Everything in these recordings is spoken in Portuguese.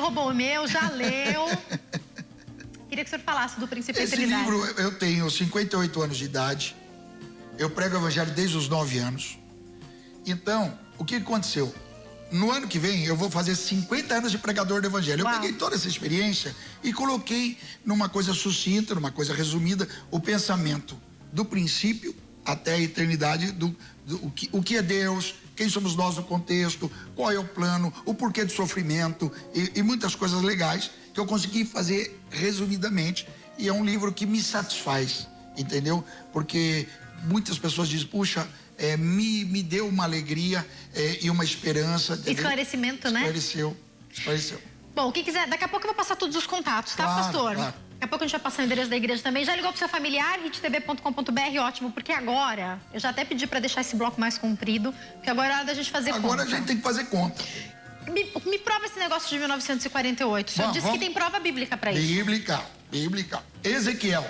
roubou o meu, já leu. Queria que o senhor falasse do princípio da eternidade. Esse livro, eu tenho 58 anos de idade. Eu prego o evangelho desde os 9 anos. Então, o que aconteceu? No ano que vem, eu vou fazer 50 anos de pregador do evangelho. Uau. Eu peguei toda essa experiência e coloquei numa coisa sucinta, numa coisa resumida, o pensamento do princípio até a eternidade, o que é Deus, quem somos nós no contexto, qual é o plano, o porquê do sofrimento e muitas coisas legais que eu consegui fazer resumidamente. E é um livro que me satisfaz, entendeu? Porque muitas pessoas dizem, puxa, me deu uma alegria e uma esperança. Entendeu? Esclarecimento, né? Esclareceu. Bom, quem quiser, daqui a pouco eu vou passar todos os contatos, tá, Claro, pastor? claro. Daqui a pouco a gente vai passar o endereço da igreja também. Já ligou pro seu familiar, hittv.com.br, ótimo, porque agora, eu já até pedi pra deixar esse bloco mais comprido, porque agora é hora da gente fazer conta. Agora a gente tem que fazer conta. Me prova esse negócio de 1948. O senhor disse que tem prova bíblica pra isso. Bíblica. Ezequiel.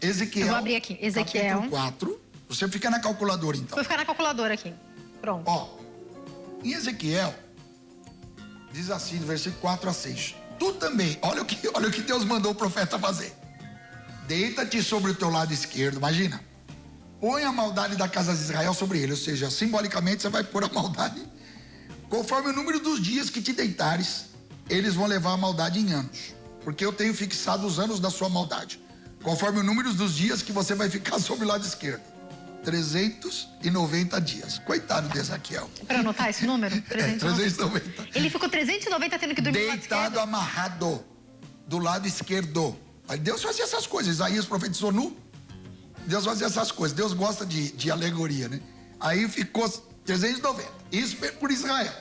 Eu vou abrir aqui. Ezequiel. Capítulo 4. Você fica na calculadora, então. Vou ficar na calculadora aqui. Pronto. Ó, em Ezequiel, diz assim, do versículo 4 a 6. Tu também, olha o que Deus mandou o profeta fazer. Deita-te sobre o teu lado esquerdo, imagina. Põe a maldade da casa de Israel sobre ele, ou seja, simbolicamente você vai pôr a maldade. Conforme o número dos dias que te deitares, eles vão levar a maldade em anos. Porque eu tenho fixado os anos da sua maldade. Conforme o número dos dias que você vai ficar sobre o lado esquerdo. 390 dias. Coitado de Ezequiel. Para anotar esse número? 390. Ele ficou 390 tendo que dormir deitado, amarrado do lado esquerdo. Deus fazia essas coisas. Isaías profetizou nu. Deus fazia essas coisas. Deus gosta de alegoria, né? Aí ficou 390. Isso por Israel.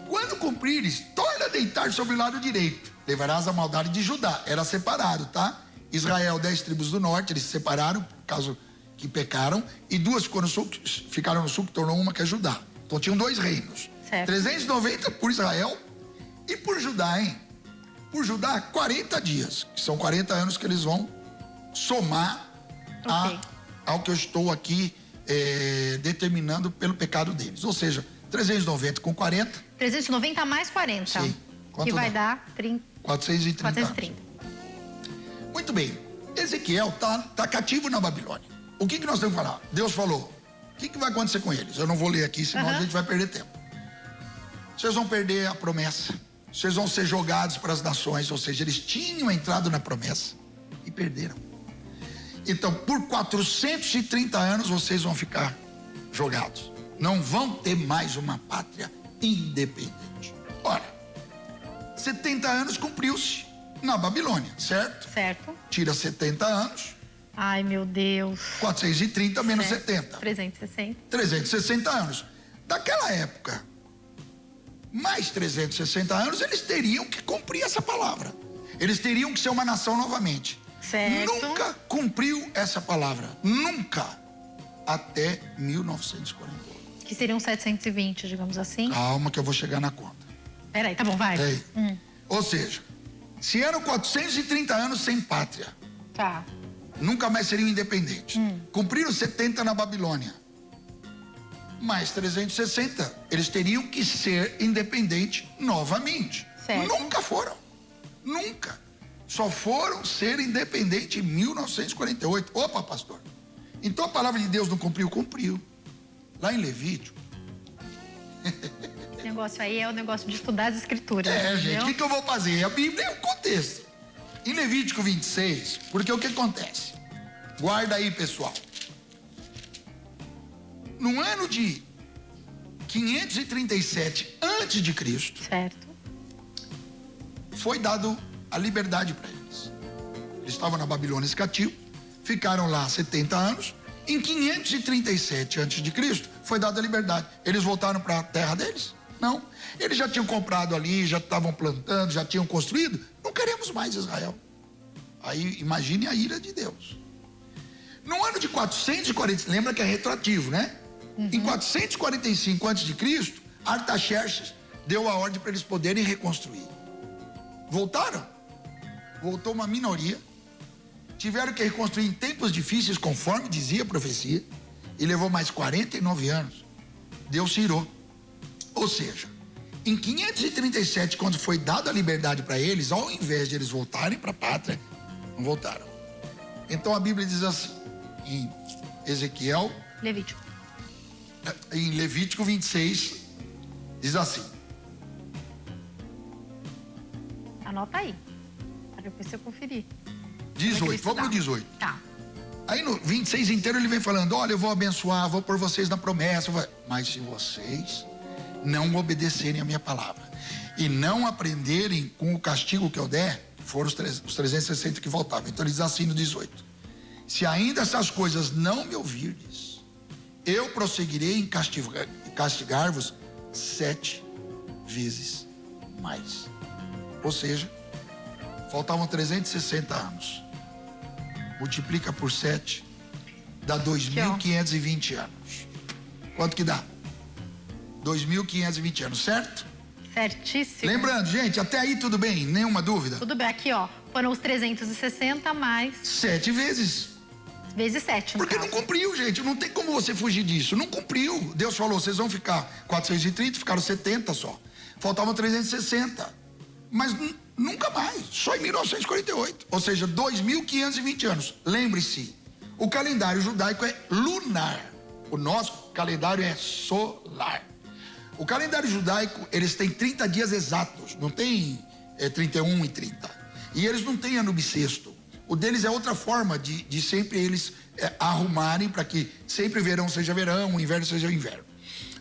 Quando cumprires, torna a deitar sobre o lado direito. Levarás a maldade de Judá. Era separado, tá? Israel, 10 tribos do norte, eles se separaram, por causa que pecaram, e 2 ficaram no sul, que tornou uma, que é Judá. Então tinham 2 reinos. Certo. 390 por Israel e por Judá, hein? Por Judá, 40 dias, que são 40 anos que eles vão somar ao que eu estou aqui determinando pelo pecado deles. Ou seja, 390 com 40. 390 mais 40. Sim. Quanto que vai dá? dar 30. 430. 430. Muito bem. Ezequiel tá cativo na Babilônia. O que nós temos que falar? Deus falou. O que vai acontecer com eles? Eu não vou ler aqui, senão a gente vai perder tempo. Vocês vão perder a promessa. Vocês vão ser jogados para as nações. Ou seja, eles tinham entrado na promessa e perderam. Então, por 430 anos, vocês vão ficar jogados. Não vão ter mais uma pátria independente. Ora, 70 anos cumpriu-se na Babilônia, certo? Certo. Tira 70 anos. Ai, meu Deus. 430 menos 70. 360. 360 anos. Daquela época, mais 360 anos, eles teriam que cumprir essa palavra. Eles teriam que ser uma nação novamente. Certo. Nunca cumpriu essa palavra. Nunca. Até 1948. Que seriam 720, digamos assim. Calma que eu vou chegar na conta. Peraí, tá bom, vai. Ou seja, se eram 430 anos sem pátria. Tá. Nunca mais seriam independentes. Cumpriram 70 na Babilônia. Mais 360. Eles teriam que ser independentes novamente. Certo. Nunca foram. Nunca. Só foram ser independentes em 1948. Opa, pastor. Então a palavra de Deus não cumpriu? Cumpriu. Lá em Levítico. O negócio aí é o negócio de estudar as escrituras. Gente, o que eu vou fazer? A Bíblia é o contexto. Em Levítico 26, porque o que acontece? Guarda aí, pessoal. No ano de 537 antes de Cristo, certo, foi dado a liberdade para eles. Eles estavam na Babilônia cativo, ficaram lá 70 anos. Em 537 antes de Cristo, foi dada a liberdade. Eles voltaram para a terra deles? Não. Eles já tinham comprado ali, já estavam plantando, já tinham construído. Não queremos mais Israel. Aí imagine a ira de Deus. No ano de 440, lembra que é retroativo, né? Em 445 a.C., Artaxerxes deu a ordem para eles poderem reconstruir. Voltaram. Voltou uma minoria. Tiveram que reconstruir em tempos difíceis, conforme dizia a profecia. E levou mais 49 anos. Deus tirou. Ou seja, Em 537, quando foi dada a liberdade para eles, ao invés de eles voltarem para a pátria, não voltaram. Então a Bíblia diz assim, em Ezequiel, em Levítico 26, diz assim. Anota aí, para depois você conferir. 18, vamos no 18. Tá. Aí no 26 inteiro ele vem falando, olha, eu vou abençoar, vou pôr vocês na promessa, mas se vocês não obedecerem a minha palavra e não aprenderem com o castigo que eu der, foram os 360 que voltavam. Então ele diz assim no 18, se ainda essas coisas não me ouvirdes, eu prosseguirei em castigar-vos 7 vezes mais. Ou seja, faltavam 360 anos. Multiplica por 7, dá 2.520 anos. Quanto que dá? 2.520 anos, certo? Certíssimo. Lembrando, gente, até aí tudo bem? Nenhuma dúvida? Tudo bem, aqui ó, foram os 360 mais... 7 vezes. Vezes 7, Porque não cumpriu, gente, não tem como você fugir disso, não cumpriu. Deus falou, vocês vão ficar 430, ficaram 70 só. Faltavam 360, mas nunca mais, só em 1948, ou seja, 2.520 anos. Lembre-se, o calendário judaico é lunar, o nosso calendário é solar. O calendário judaico, eles têm 30 dias exatos, não tem 31 e 30. E eles não têm ano bissexto. O deles é outra forma de sempre eles arrumarem para que sempre verão seja verão, o inverno seja inverno.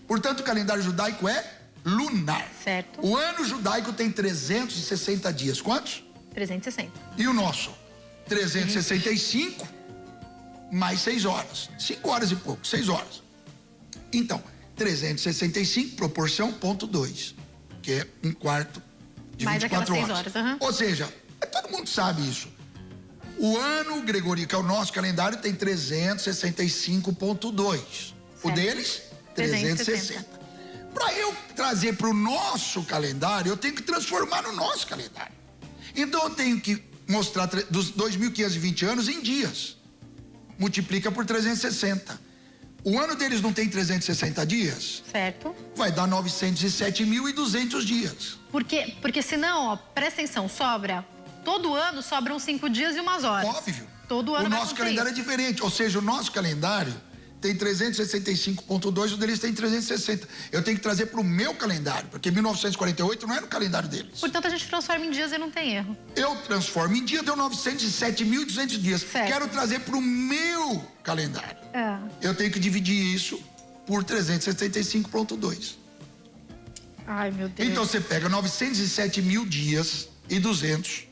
Portanto, o calendário judaico é lunar. Certo. O ano judaico tem 360 dias. Quantos? 360. E o nosso? 365 mais 6 horas. 5 horas e pouco, 6 horas. Então, 365 proporção 0,2, que é 1/4 de mais 24 horas. horas. Uhum. Ou seja, todo mundo sabe isso. O ano gregoriano, que é o nosso calendário, tem 365,2. O deles, 360. Para eu trazer para o nosso calendário, eu tenho que transformar no nosso calendário. Então eu tenho que mostrar dos 2.520 anos em dias. Multiplica por 360. O ano deles não tem 360 dias? Certo. Vai dar 907.200 dias. Porque senão, ó, presta atenção, todo ano sobram 5 dias e umas horas. Óbvio. Todo ano o nosso calendário é diferente, ou seja, o nosso calendário tem 365,2, o deles tem 360. Eu tenho que trazer para o meu calendário, porque 1948 não é no calendário deles. Portanto, a gente transforma em dias e não tem erro. Eu transformo em dia, deu 907.200 dias. Certo. Quero trazer para o meu calendário. Eu tenho que dividir isso por 375,2. Ai, meu Deus. Então você pega 907.000 dias e 200,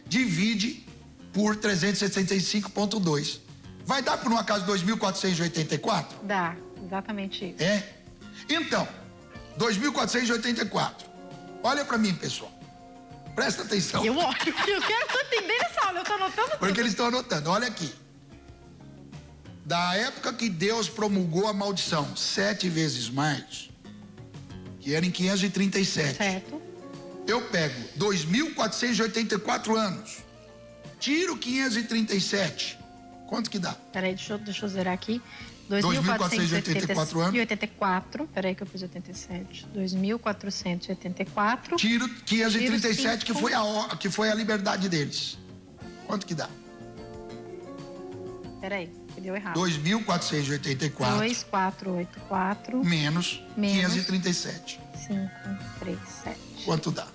divide por 365,2. Vai dar por uma casa 2.484? Dá, exatamente isso. Então, 2.484. Olha para mim, pessoal. Presta atenção. Eu quero entender essa aula, eu tô anotando tudo. Porque eles estão anotando, olha aqui. Da época que Deus promulgou a maldição, 7 vezes mais, que era em 537. Certo. Eu pego 2.484 anos, tiro 537. Quanto que dá? Peraí, deixa eu zerar aqui. 2.484 anos. E 84. Peraí que eu fiz 87. 2.484. Tiro 537, que foi a liberdade deles. Quanto que dá? Peraí, deu errado. 2.484. 2.484. Menos 537. 537. Quanto dá?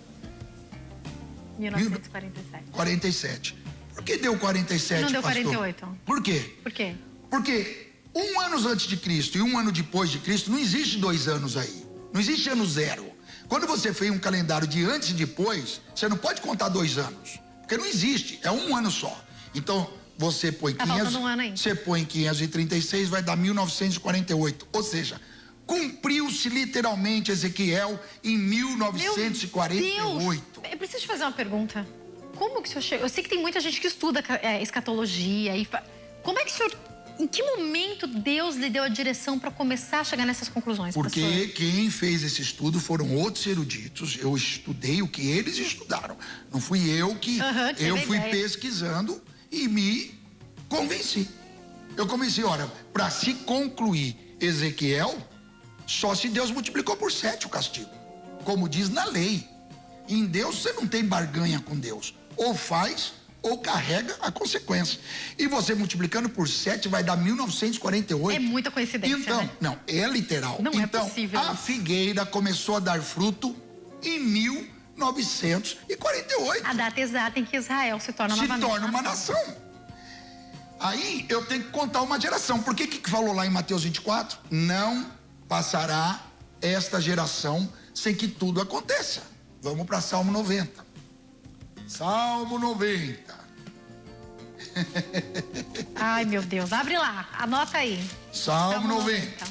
1947. 47. Por que deu 47, não deu pastor? 48. Por quê? Por quê? Porque 1 ano antes de Cristo e 1 ano depois de Cristo, não existe 2 anos aí. Não existe ano zero. Quando você fez um calendário de antes e depois, você não pode contar 2 anos. Porque não existe, é 1 ano só. Então, você põe 500, você põe 536, vai dar 1948. Ou seja, cumpriu-se literalmente Ezequiel em 1948. Meu Deus. Eu preciso te fazer uma pergunta. Como que o senhor chegou? Eu sei que tem muita gente que estuda escatologia. Como é que o senhor... Em que momento Deus lhe deu a direção para começar a chegar nessas conclusões, Porque pastor? Quem fez esse estudo foram outros eruditos. Eu estudei o que eles estudaram. Não fui eu que... eu fui pesquisando e me convenci. Eu convenci, olha, para se concluir Ezequiel, só se Deus multiplicou por 7 o castigo. como diz na lei. Em Deus você não tem barganha com Deus. Ou faz ou carrega a consequência. E você multiplicando por 7 vai dar 1948. É muita coincidência, então, né? Não, é literal. Não então, é possível. A figueira começou a dar fruto em 1948. A data exata em que Israel se torna uma nação. Aí eu tenho que contar uma geração. Por que falou lá em Mateus 24? Não passará esta geração sem que tudo aconteça. Vamos para Salmo 90. Salmo 90. Ai, meu Deus. Abre lá. Anota aí. Salmo 90.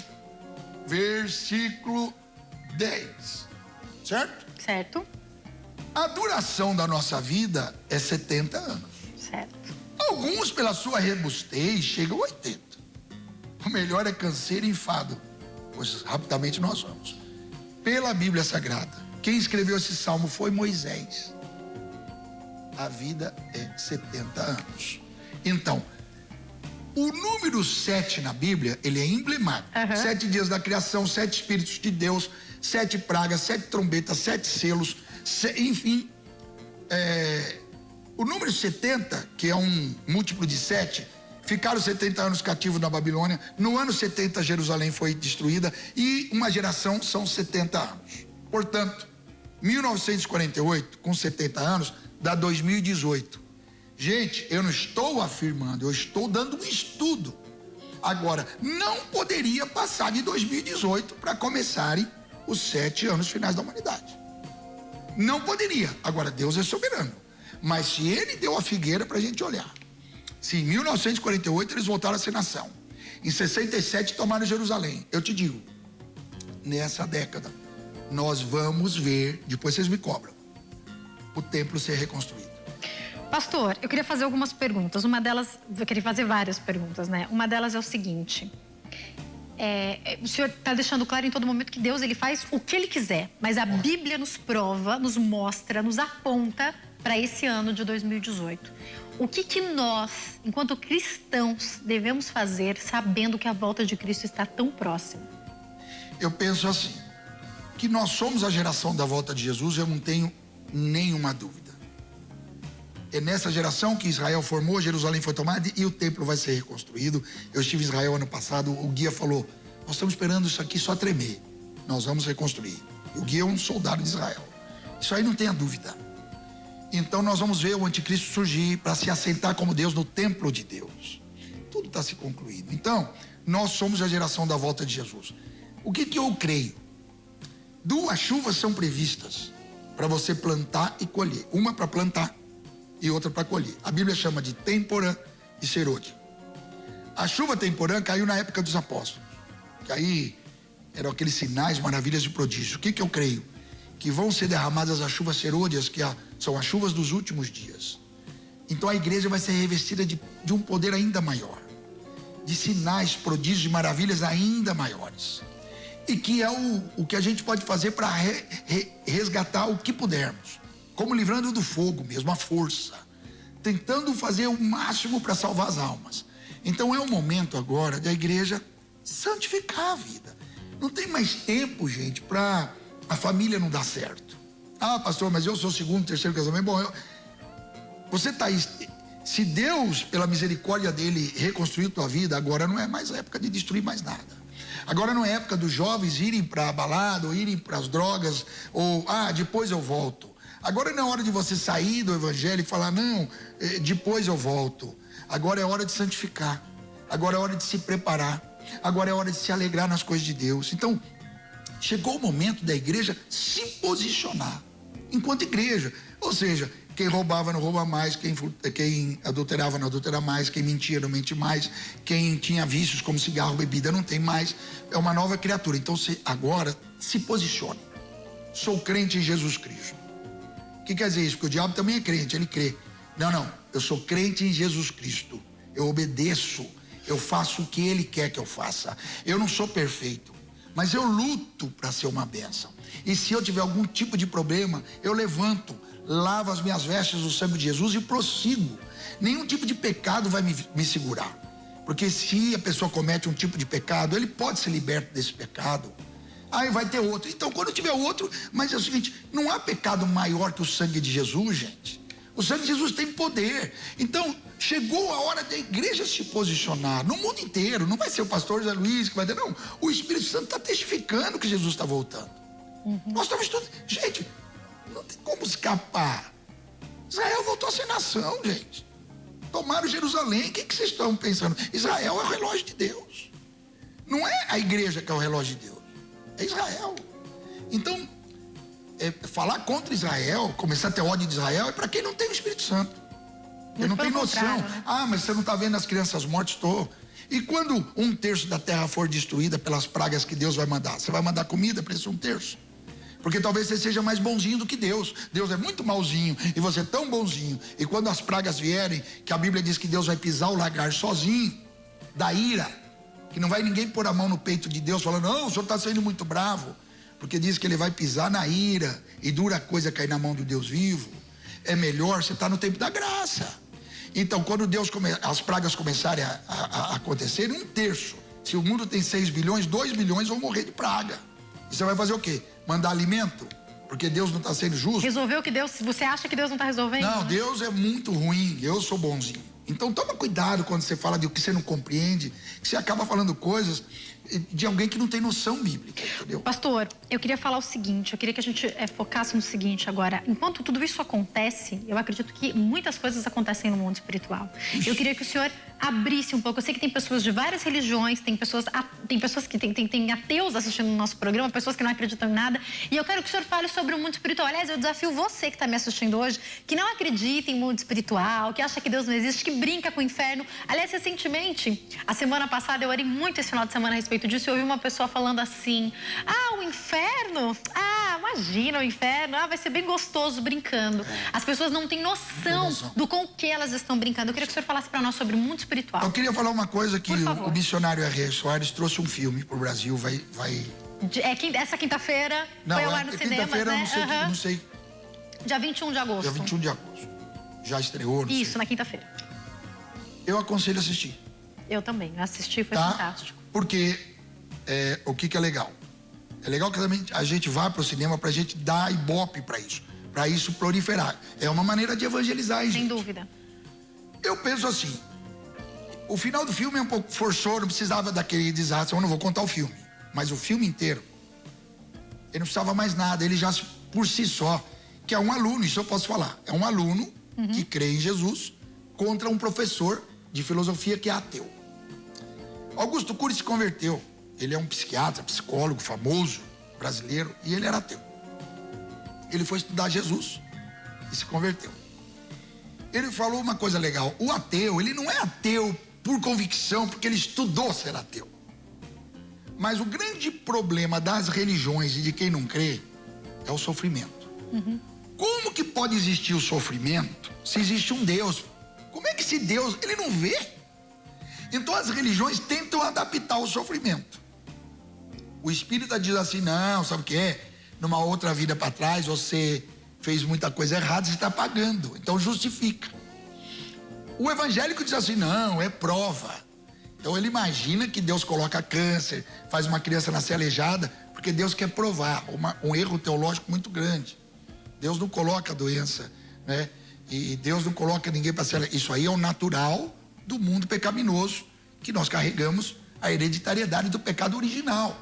Versículo 10. Certo? Certo. A duração da nossa vida é 70 anos. Certo. Alguns, pela sua robustez, chegam a 80. O melhor é canseiro e enfado, pois rapidamente nós vamos. Pela Bíblia Sagrada, quem escreveu esse salmo foi Moisés. A vida é 70 anos. Então, o número 7 na Bíblia, ele é emblemático. 7 dias da criação, 7 espíritos de Deus, 7 pragas, 7 trombetas, 7 selos, enfim. O número 70, que é um múltiplo de 7, ficaram 70 anos cativos na Babilônia. No ano 70, Jerusalém foi destruída e uma geração são 70 anos. Portanto, 1948, com 70 anos, dá 2018. Gente, eu não estou afirmando, eu estou dando um estudo. Agora, não poderia passar de 2018 para começarem os 7 anos finais da humanidade. Não poderia. Agora, Deus é soberano. Mas se ele deu a figueira para a gente olhar. Se em 1948 eles voltaram a ser nação. Em 67 tomaram Jerusalém. Eu te digo, nessa década, nós vamos ver, depois vocês me cobram, o templo ser reconstruído. Pastor, eu queria fazer algumas perguntas. Uma delas, eu queria fazer várias perguntas, né? Uma delas é o seguinte. O senhor está deixando claro em todo momento que Deus, ele faz o que ele quiser. Mas a Bíblia nos prova, nos mostra, nos aponta para esse ano de 2018. O que nós, enquanto cristãos, devemos fazer sabendo que a volta de Cristo está tão próxima? Eu penso assim, que nós somos a geração da volta de Jesus, eu não tenho nenhuma dúvida. É nessa geração que Israel formou, Jerusalém foi tomada e o templo vai ser reconstruído. Eu estive em Israel ano passado, o guia falou, nós estamos esperando isso aqui só tremer. Nós vamos reconstruir. O guia é um soldado de Israel. Isso aí não tenha dúvida. Então nós vamos ver o anticristo surgir para se assentar como Deus no templo de Deus. Tudo está se concluindo. Então, nós somos a geração da volta de Jesus. O que eu creio? 2 chuvas são previstas para você plantar e colher. Uma para plantar e outra para colher. A Bíblia chama de temporã e serôdia. A chuva temporã caiu na época dos apóstolos. Que aí eram aqueles sinais, maravilhas e prodígios. O que eu creio? Que vão ser derramadas as chuvas serôdias, que são as chuvas dos últimos dias. Então a igreja vai ser revestida de um poder ainda maior. De sinais, prodígios e maravilhas ainda maiores. E que é o que a gente pode fazer para resgatar o que pudermos. Como livrando do fogo mesmo, a força. Tentando fazer o máximo para salvar as almas. Então é o momento agora da igreja santificar a vida. Não tem mais tempo, gente, para a família não dar certo. Ah, pastor, mas eu sou segundo, terceiro casamento. Bom, você está aí. Se Deus, pela misericórdia dele, reconstruiu tua vida, agora não é mais a época de destruir mais nada. Agora não é época dos jovens irem para a balada, ou irem para as drogas, ou, depois eu volto. Agora não é hora de você sair do evangelho e falar, não, depois eu volto. Agora é hora de santificar. Agora é hora de se preparar. Agora é hora de se alegrar nas coisas de Deus. Então, chegou o momento da igreja se posicionar enquanto igreja. Ou seja, quem roubava não rouba mais, quem adulterava não adultera mais, quem mentia não mente mais, quem tinha vícios como cigarro, bebida não tem mais. É uma nova criatura. Então, agora se posicione. Sou crente em Jesus Cristo. O que quer dizer isso? Porque o diabo também é crente, ele crê. Não, eu sou crente em Jesus Cristo. Eu obedeço, eu faço o que ele quer que eu faça. Eu não sou perfeito, mas eu luto para ser uma bênção. E se eu tiver algum tipo de problema, eu levanto, lavo as minhas vestes do sangue de Jesus e prossigo. Nenhum tipo de pecado vai me segurar. Porque se a pessoa comete um tipo de pecado, ele pode ser liberto desse pecado. Aí vai ter outro. Então, quando tiver outro, mas é o seguinte, não há pecado maior que o sangue de Jesus, gente. O sangue de Jesus tem poder. Então, chegou a hora da igreja se posicionar no mundo inteiro. Não vai ser o pastor José Luiz que vai dizer, não. O Espírito Santo está testificando que Jesus está voltando. Nós estamos estudando. Gente, não tem como escapar. Israel voltou a ser nação, gente. Tomaram Jerusalém. O que vocês estão pensando? Israel é o relógio de Deus. Não é a igreja que é o relógio de Deus. É Israel. Então, falar contra Israel, começar a ter ódio de Israel, é para quem não tem o Espírito Santo. Eu não tenho noção. Né? Ah, mas você não está vendo as crianças mortas? Estou. E quando 1/3 da terra for destruída pelas pragas que Deus vai mandar? Você vai mandar comida para esse 1/3? Porque talvez você seja mais bonzinho do que Deus. Deus é muito malzinho e você é tão bonzinho. E quando as pragas vierem, que a Bíblia diz que Deus vai pisar o lagar sozinho, da ira, que não vai ninguém pôr a mão no peito de Deus falando, não, o senhor está sendo muito bravo. Porque diz que ele vai pisar na ira e dura coisa cair na mão do Deus vivo. É melhor você estar no tempo da graça. Então, quando as pragas começarem a acontecer, 1/3. Se o mundo tem 6 bilhões, 2 bilhões vão morrer de praga. E você vai fazer o quê? Mandar alimento? Porque Deus não está sendo justo? Resolveu que Deus... Você acha que Deus não está resolvendo? Não, Deus é muito ruim. Eu sou bonzinho. Então, toma cuidado quando você fala de o que você não compreende, que você acaba falando coisas de alguém que não tem noção bíblica, entendeu? Pastor, eu queria falar o seguinte, eu queria que a gente focasse no seguinte agora. Enquanto tudo isso acontece, eu acredito que muitas coisas acontecem no mundo espiritual. Eu queria que o senhor abrisse um pouco. Eu sei que tem pessoas de várias religiões, tem pessoas que tem ateus assistindo o nosso programa, pessoas que não acreditam em nada. E eu quero que o senhor fale sobre o mundo espiritual. Aliás, eu desafio você que está me assistindo hoje, que não acredita em mundo espiritual, que acha que Deus não existe, que brinca com o inferno. Aliás, recentemente, a semana passada, eu orei muito esse final de semana a respeito disso. Eu ouvi uma pessoa falando assim, o inferno? Imagina o inferno, vai ser bem gostoso brincando. As pessoas não têm noção do com que elas estão brincando. Eu queria que o senhor falasse para nós sobre o mundo espiritual. Eu queria falar uma coisa que o missionário R.R. Soares trouxe um filme para o Brasil, essa quinta-feira foi ao ar no cinema, né? Não sei. Dia 21 de agosto. Dia 21 de agosto. Já estreou, não Isso, sei. na quinta-feira. Eu aconselho a assistir. Eu também, assisti, foi fantástico. Porque o que é legal? É legal que também a gente vá para o cinema pra gente dar ibope para isso proliferar. É uma maneira de evangelizar, gente. Sem dúvida. Eu penso assim, o final do filme é um pouco forçou, não precisava daquele desastre, eu não vou contar o filme, mas o filme inteiro, ele não precisava mais nada, ele já por si só, que é um aluno, isso eu posso falar, é um aluno que crê em Jesus contra um professor de filosofia que é ateu. Augusto Cury se converteu. Ele é um psiquiatra, psicólogo famoso, brasileiro, e ele era ateu. Ele foi estudar Jesus e se converteu. Ele falou uma coisa legal, o ateu, ele não é ateu por convicção, porque ele estudou ser ateu. Mas o grande problema das religiões e de quem não crê é o sofrimento. Como que pode existir o sofrimento se existe um Deus? Como é que esse Deus, ele não vê? Então as religiões tentam adaptar o sofrimento. O espírita diz assim, não, sabe o que é? Numa outra vida para trás, você fez muita coisa errada, você está pagando. Então justifica. O evangélico diz assim, não, é prova. Então ele imagina que Deus coloca câncer, faz uma criança nascer aleijada, porque Deus quer provar um erro teológico muito grande. Deus não coloca doença, né? E Deus não coloca ninguém para ser... Isso aí é o natural do mundo pecaminoso, que nós carregamos a hereditariedade do pecado original.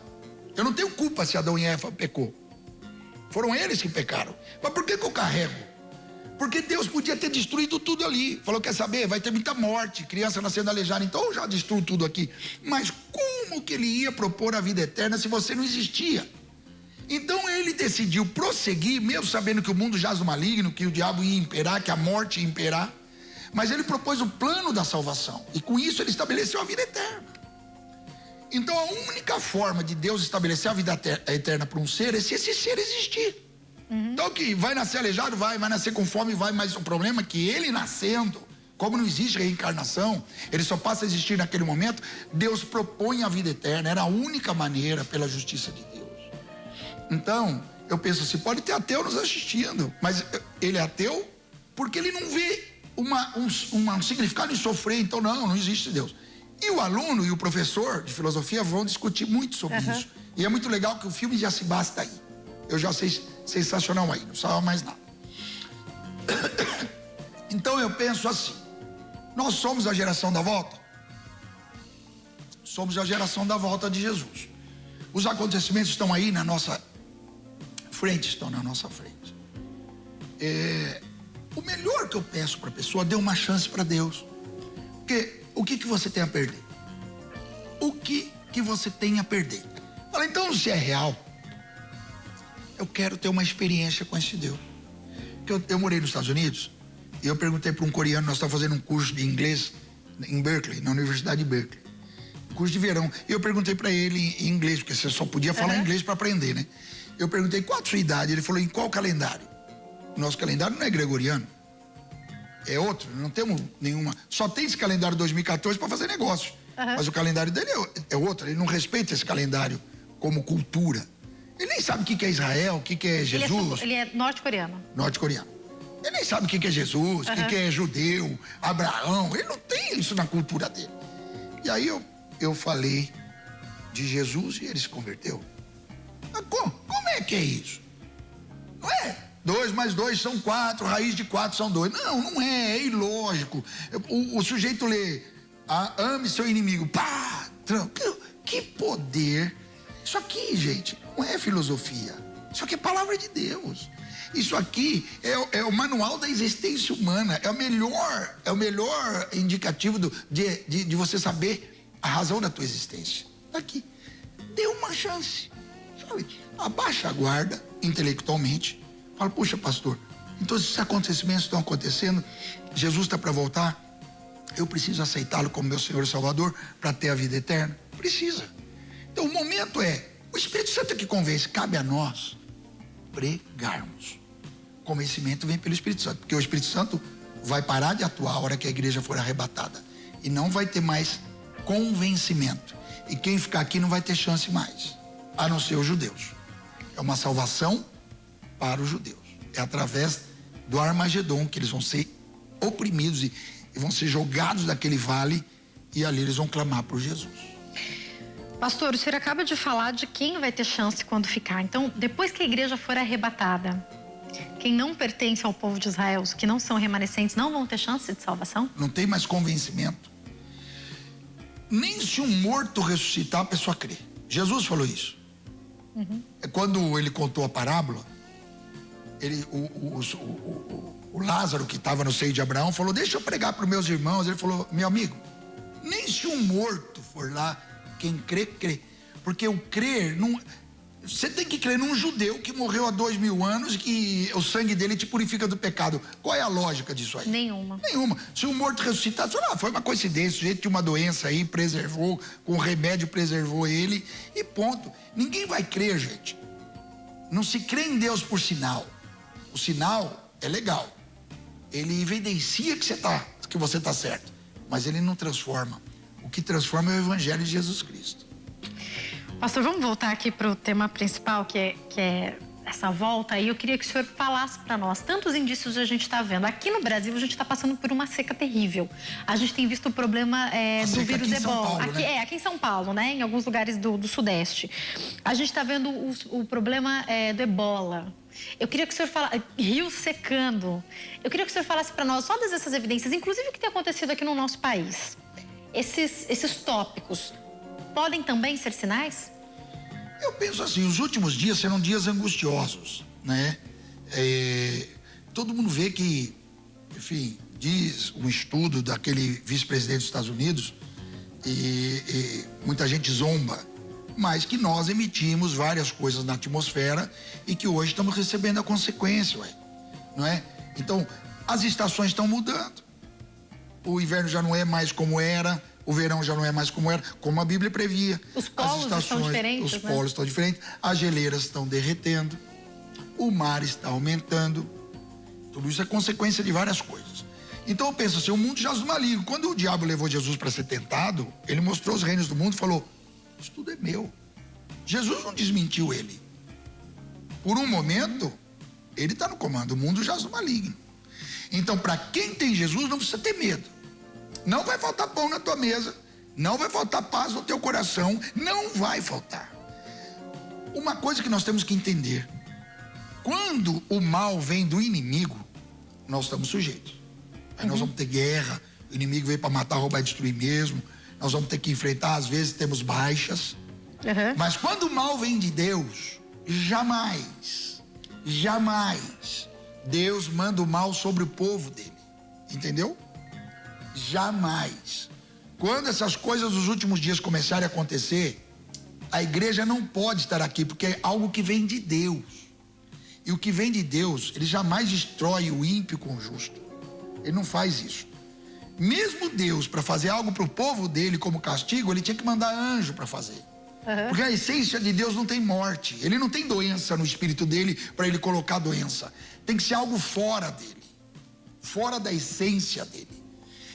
Eu não tenho culpa se Adão e Eva pecou. Foram eles que pecaram. Mas por que eu carrego? Porque Deus podia ter destruído tudo ali. Falou, quer saber? Vai ter muita morte, criança nascendo aleijada, então eu já destruo tudo aqui. Mas como que ele ia propor a vida eterna se você não existia? Então ele decidiu prosseguir, mesmo sabendo que o mundo jaz no maligno, que o diabo ia imperar, que a morte ia imperar. Mas ele propôs o plano da salvação. E com isso ele estabeleceu a vida eterna. Então a única forma de Deus estabelecer a vida eterna para um ser é se esse ser existir. Então que vai nascer aleijado, vai nascer com fome, vai, mas o problema é que ele nascendo, como não existe reencarnação, ele só passa a existir naquele momento, Deus propõe a vida eterna, era a única maneira pela justiça de Deus. Então, eu penso assim, pode ter ateu nos assistindo, mas ele é ateu porque ele não vê um significado em sofrer, então não existe Deus. E o aluno e o professor de filosofia vão discutir muito sobre isso. E é muito legal que o filme já se basta aí. Eu já sei sensacional aí, não precisava mais nada. Então eu penso assim, nós somos a geração da volta? Somos a geração da volta de Jesus. Os acontecimentos estão aí na nossa frente, estão na nossa frente. O melhor que eu peço para a pessoa, dê uma chance para Deus. Porque o que você tem a perder? O que você tem a perder? Fala, então se é real, eu quero ter uma experiência com esse Deus. Porque eu morei nos Estados Unidos e eu perguntei para um coreano, nós estávamos fazendo um curso de inglês em Berkeley, na Universidade de Berkeley. Curso de verão. E eu perguntei para ele em inglês, porque você só podia falar inglês para aprender, né? Eu perguntei qual a sua idade, ele falou, em qual calendário? O nosso calendário não é gregoriano, é outro, não temos nenhuma, só tem esse calendário 2014 para fazer negócio, mas o calendário dele é outro, ele não respeita esse calendário como cultura, ele nem sabe o que é Israel, o que é Jesus. Ele é norte-coreano. Norte-coreano. Ele nem sabe o que é Jesus, o que é judeu, Abraão, ele não tem isso na cultura dele. E aí eu falei de Jesus e ele se converteu. Mas como é que é isso? Não é 2 mais 2 são 4, raiz de 4 são 2. Não é ilógico. O sujeito lê, ame seu inimigo, pá, que poder. Isso aqui, gente, não é filosofia. Isso aqui é palavra de Deus. Isso aqui é o manual da existência humana. É o melhor indicativo de você saber a razão da tua existência. Aqui. Dê uma chance. Sabe? Abaixa a guarda intelectualmente. Fala, puxa, pastor, então esses acontecimentos estão acontecendo, Jesus está para voltar, eu preciso aceitá-lo como meu Senhor e Salvador para ter a vida eterna? Precisa. Então o momento o Espírito Santo é que convence, cabe a nós pregarmos. O convencimento vem pelo Espírito Santo, porque o Espírito Santo vai parar de atuar a hora que a igreja for arrebatada e não vai ter mais convencimento. E quem ficar aqui não vai ter chance mais, a não ser os judeus. É uma salvação para os judeus. É através do Armagedon que eles vão ser oprimidos e vão ser jogados daquele vale e ali eles vão clamar por Jesus. Pastor, o senhor acaba de falar de quem vai ter chance quando ficar. Então, depois que a igreja for arrebatada, quem não pertence ao povo de Israel, os que não são remanescentes, não vão ter chance de salvação? Não tem mais convencimento. Nem se um morto ressuscitar, a pessoa crê. Jesus falou isso. É quando ele contou a parábola, o Lázaro, que estava no seio de Abraão, falou, deixa eu pregar para os meus irmãos. Ele falou, meu amigo, nem se um morto for lá, quem crê, crê. Porque o crer, você tem que crer num judeu que morreu há 2000 anos e que o sangue dele te purifica do pecado. Qual é a lógica disso aí? Nenhuma. Se um morto ressuscitar, foi uma coincidência, o sujeito tinha uma doença aí, preservou, com remédio preservou ele e ponto. Ninguém vai crer, gente. Não se crê em Deus por sinal. O sinal é legal. Ele evidencia que você está certo, mas ele não transforma. O que transforma é o Evangelho de Jesus Cristo. Pastor, vamos voltar aqui para o tema principal, que é essa volta aí. Eu queria que o senhor falasse para nós tantos indícios a gente está vendo. Aqui no Brasil a gente está passando por uma seca terrível. A gente tem visto o problema do vírus Ebola. Aqui em São Paulo, né? Em alguns lugares do Sudeste. A gente está vendo o problema do Ebola. Eu queria que o senhor falasse, rios secando. Eu queria que o senhor falasse para nós todas essas evidências, inclusive o que tem acontecido aqui no nosso país. Esses tópicos podem também ser sinais? Eu penso assim, os últimos dias serão dias angustiosos, né? Todo mundo vê que, enfim, diz um estudo daquele vice-presidente dos Estados Unidos e muita gente zomba, mas que nós emitimos várias coisas na atmosfera e que hoje estamos recebendo a consequência, não é? Então, as estações estão mudando. O inverno já não é mais como era, o verão já não é mais como era, como a Bíblia previa. Os polos estão diferentes, os polos estão diferentes, as geleiras estão derretendo, o mar está aumentando. Tudo isso é consequência de várias coisas. Então eu penso assim, o mundo jaz no maligno. Quando o diabo levou Jesus para ser tentado, ele mostrou os reinos do mundo e falou, isso tudo é meu. Jesus não desmentiu ele. Por um momento, ele está no comando, o mundo jaz no maligno. Então, para quem tem Jesus, não precisa ter medo. Não vai faltar pão na tua mesa, não vai faltar paz no teu coração, não vai faltar. Uma coisa que nós temos que entender: quando o mal vem do inimigo, nós estamos sujeitos. Aí nós vamos ter guerra, o inimigo veio para matar, roubar e destruir mesmo. Nós vamos ter que enfrentar, às vezes temos baixas. Mas quando o mal vem de Deus, jamais Deus manda o mal sobre o povo dele. Entendeu? Jamais. Quando essas coisas dos últimos dias começarem a acontecer, a igreja não pode estar aqui, porque é algo que vem de Deus. E o que vem de Deus, ele jamais destrói o ímpio com o justo. Ele não faz isso. Mesmo Deus, para fazer algo para o povo dele como castigo, ele tinha que mandar anjo para fazer. Porque a essência de Deus não tem morte. Ele não tem doença no espírito dele para ele colocar doença. Tem que ser algo fora dele, fora da essência dele.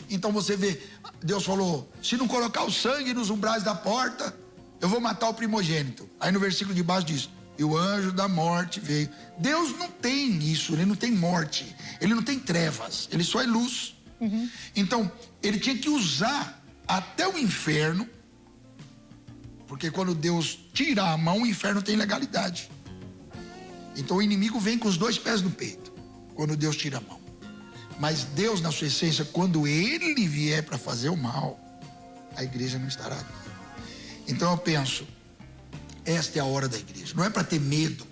Então você vê, Deus falou: se não colocar o sangue nos umbrais da porta, eu vou matar o primogênito. Aí no versículo de baixo diz: e o anjo da morte veio. Deus não tem isso, ele não tem morte, ele não tem trevas, ele só é luz. Então ele tinha que usar até o inferno, porque quando Deus tira a mão, o inferno tem legalidade. Então o inimigo vem com os dois pés no peito quando Deus tira a mão. Mas Deus, na sua essência, quando ele vier para fazer o mal, a igreja não estará aqui. Então eu penso, esta é a hora da igreja. Não é para ter medo.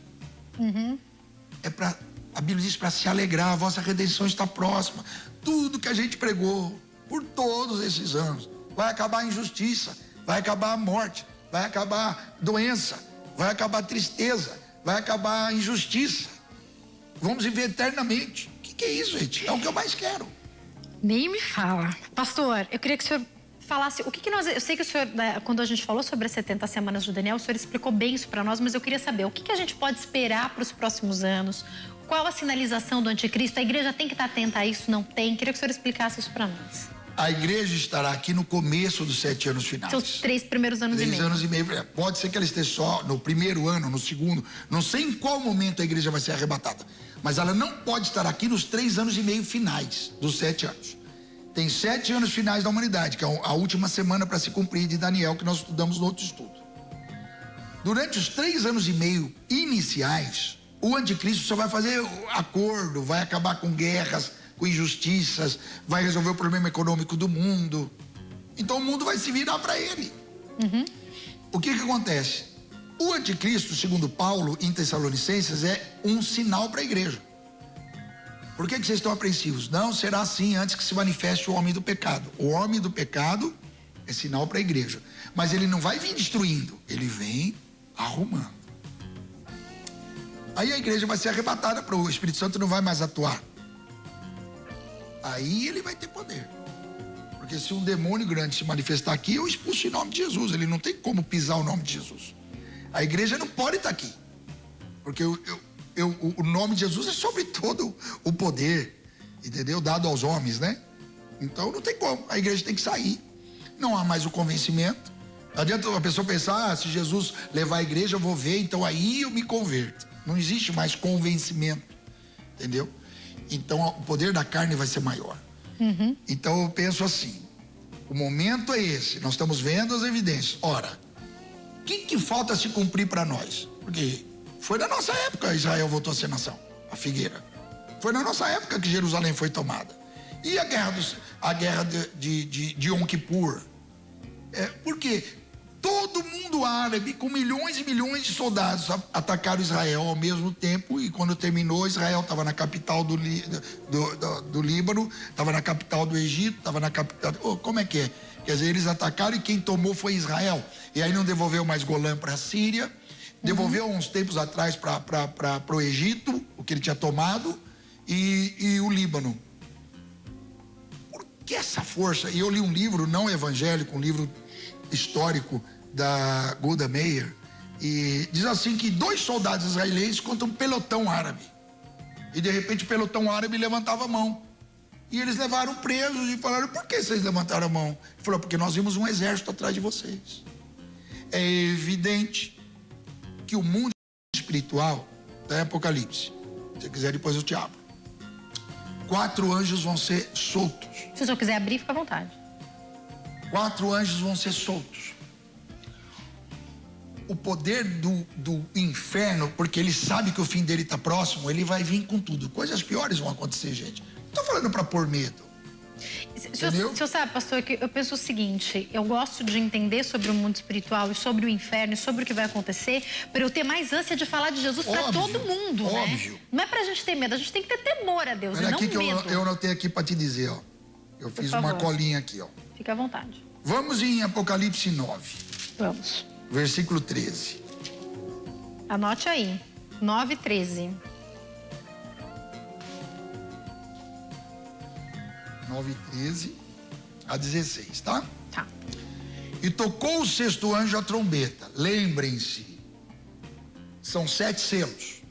É para, a Bíblia diz, para se alegrar. A vossa redenção está próxima. Tudo que a gente pregou por todos esses anos, vai acabar a injustiça, vai acabar a morte, vai acabar a doença, vai acabar a tristeza, vai acabar a injustiça. Vamos viver eternamente. O que é isso, gente? É o que eu mais quero. Nem me fala. Pastor, eu queria que o senhor falasse o que nós... Eu sei que o senhor, quando a gente falou sobre as 70 semanas de Daniel, o senhor explicou bem isso para nós, mas eu queria saber o que a gente pode esperar para os próximos anos, qual a sinalização do anticristo, a igreja tem que estar atenta a isso, não tem? Queria que o senhor explicasse isso para nós. A igreja estará aqui no começo dos 7 anos finais. São os 3 primeiros anos e meio. 3 anos e meio. Pode ser que ela esteja só no primeiro ano, no segundo. Não sei em qual momento a igreja vai ser arrebatada. Mas ela não pode estar aqui nos 3 anos e meio finais dos 7 anos. Tem 7 anos finais da humanidade, que é a última semana para se cumprir de Daniel, que nós estudamos no outro estudo. Durante os 3 anos e meio iniciais, o anticristo só vai fazer acordo, vai acabar com guerras, com injustiças, vai resolver o problema econômico do mundo. Então o mundo vai se virar para ele. O que acontece? O anticristo, segundo Paulo, em Tessalonicenses, é um sinal para a igreja. Por que vocês estão apreensivos? Não será assim antes que se manifeste o homem do pecado. O homem do pecado é sinal para a igreja. Mas ele não vai vir destruindo, ele vem arrumando. Aí a igreja vai ser arrebatada, para o Espírito Santo não vai mais atuar. Aí ele vai ter poder. Porque se um demônio grande se manifestar aqui, eu expulso em nome de Jesus. Ele não tem como pisar o nome de Jesus. A igreja não pode estar aqui. Porque o nome de Jesus é sobre todo o poder, entendeu? Dado aos homens, né? Então não tem como. A igreja tem que sair. Não há mais o convencimento. Não adianta a pessoa pensar, se Jesus levar a igreja, eu vou ver, então aí eu me converto. Não existe mais convencimento, entendeu? Então o poder da carne vai ser maior. Então eu penso assim, o momento é esse, nós estamos vendo as evidências. Ora, o que falta se cumprir para nós? Porque foi na nossa época Israel voltou a ser nação, a figueira. Foi na nossa época que Jerusalém foi tomada. E a guerra de Yom Kippur? Por quê? Todo mundo árabe, com milhões e milhões de soldados, atacaram Israel ao mesmo tempo. E quando terminou, Israel estava na capital do Líbano, estava na capital do Egito, estava na capital... como é que é? Quer dizer, eles atacaram e quem tomou foi Israel. E aí não devolveu mais Golã para a Síria, devolveu uns tempos atrás para o Egito, o que ele tinha tomado, e o Líbano. Por que essa força? E eu li um livro não evangélico, um livro histórico da Golda Meir, e diz assim que 2 soldados israelenses contra um pelotão árabe, e de repente o pelotão árabe levantava a mão, e eles levaram presos e falaram: por que vocês levantaram a mão? Ele falou: porque nós vimos um exército atrás de vocês. É evidente que o mundo espiritual está em Apocalipse. Se você quiser, depois eu te abro. 4 anjos vão ser soltos. Se o senhor quiser abrir, fica à vontade. 4 anjos vão ser soltos. o poder do inferno, porque ele sabe que o fim dele está próximo, ele vai vir com tudo. Coisas piores vão acontecer, gente. Não estou falando para pôr medo. O senhor sabe, pastor, que eu penso o seguinte: eu gosto de entender sobre o mundo espiritual e sobre o inferno e sobre o que vai acontecer, para eu ter mais ânsia de falar de Jesus para todo mundo, óbvio. Né? Não é pra gente ter medo, a gente tem que ter temor a Deus, e não aqui que medo. eu anotei aqui para te dizer, ó. Eu fiz uma colinha aqui, ó. Fica à vontade. Vamos em Apocalipse 9. Vamos. Versículo 13. Anote aí. 9:13. 9:13 a 16, tá? Tá. E tocou o sexto anjo a trombeta. Lembrem-se, são 7 selos.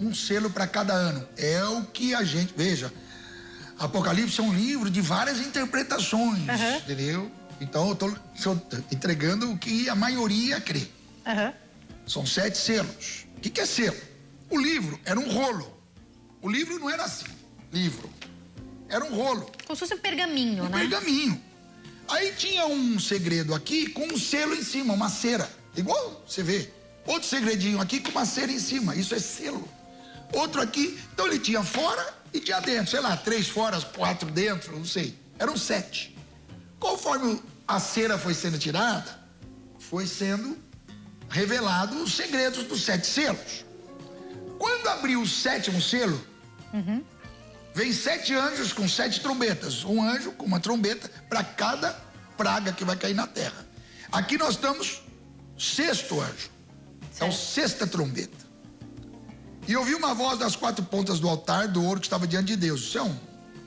Um selo para cada ano. É o que a gente... Veja, Apocalipse é um livro de várias interpretações, entendeu? Então eu estou entregando o que a maioria crê. São 7 selos. O que é selo? O livro era um rolo. O livro não era assim, livro. Era um rolo. Como se fosse um pergaminho, né? Um pergaminho. Aí tinha um segredo aqui com um selo em cima, uma cera. Igual você vê. Outro segredinho aqui com uma cera em cima. Isso é selo. Outro aqui. Então ele tinha fora e tinha dentro. Sei lá, 3 fora, 4 dentro, não sei. Eram 7. Conforme a cera foi sendo tirada, foi sendo revelado os segredos dos 7 selos. Quando abriu o 7º selo, vem 7 anjos com 7 trombetas. Um anjo com uma trombeta para cada praga que vai cair na terra. Aqui nós estamos 6º anjo. É a 6ª trombeta. E ouvi uma voz das 4 pontas do altar do ouro que estava diante de Deus. Isso é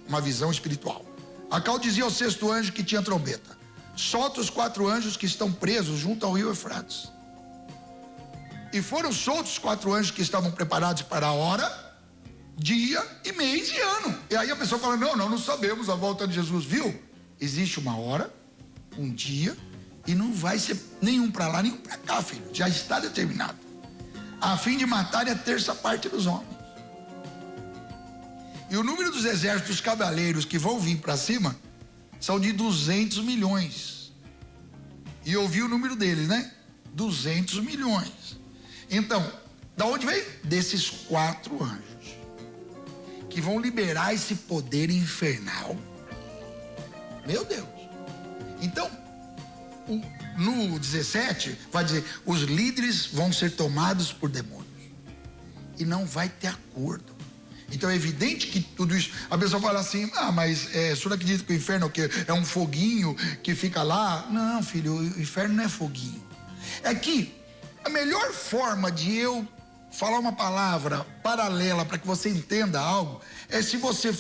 uma visão espiritual. A qual dizia ao 6º anjo que tinha trombeta: solta os 4 anjos que estão presos junto ao rio Eufrates. E foram soltos os 4 anjos que estavam preparados para a hora, dia e mês e ano. E aí a pessoa fala: não sabemos a volta de Jesus. Viu? Existe uma hora, um dia, e não vai ser nenhum para lá, nenhum para cá, filho. Já está determinado. A fim de matar a 1/3 parte dos homens. E o número dos exércitos cavaleiros que vão vir para cima são de 200 milhões. E eu vi o número deles, né? 200 milhões. Então, da onde veio? Desses 4 anjos que vão liberar esse poder infernal. Meu Deus. Então, no 17 vai dizer: os líderes vão ser tomados por demônios e não vai ter acordo. Então é evidente que tudo isso, a pessoa fala assim: mas o senhor acredita que o inferno é o quê? É um foguinho que fica lá? Não, filho, o inferno não é foguinho. É que a melhor forma de eu falar uma palavra paralela para que você entenda algo é se você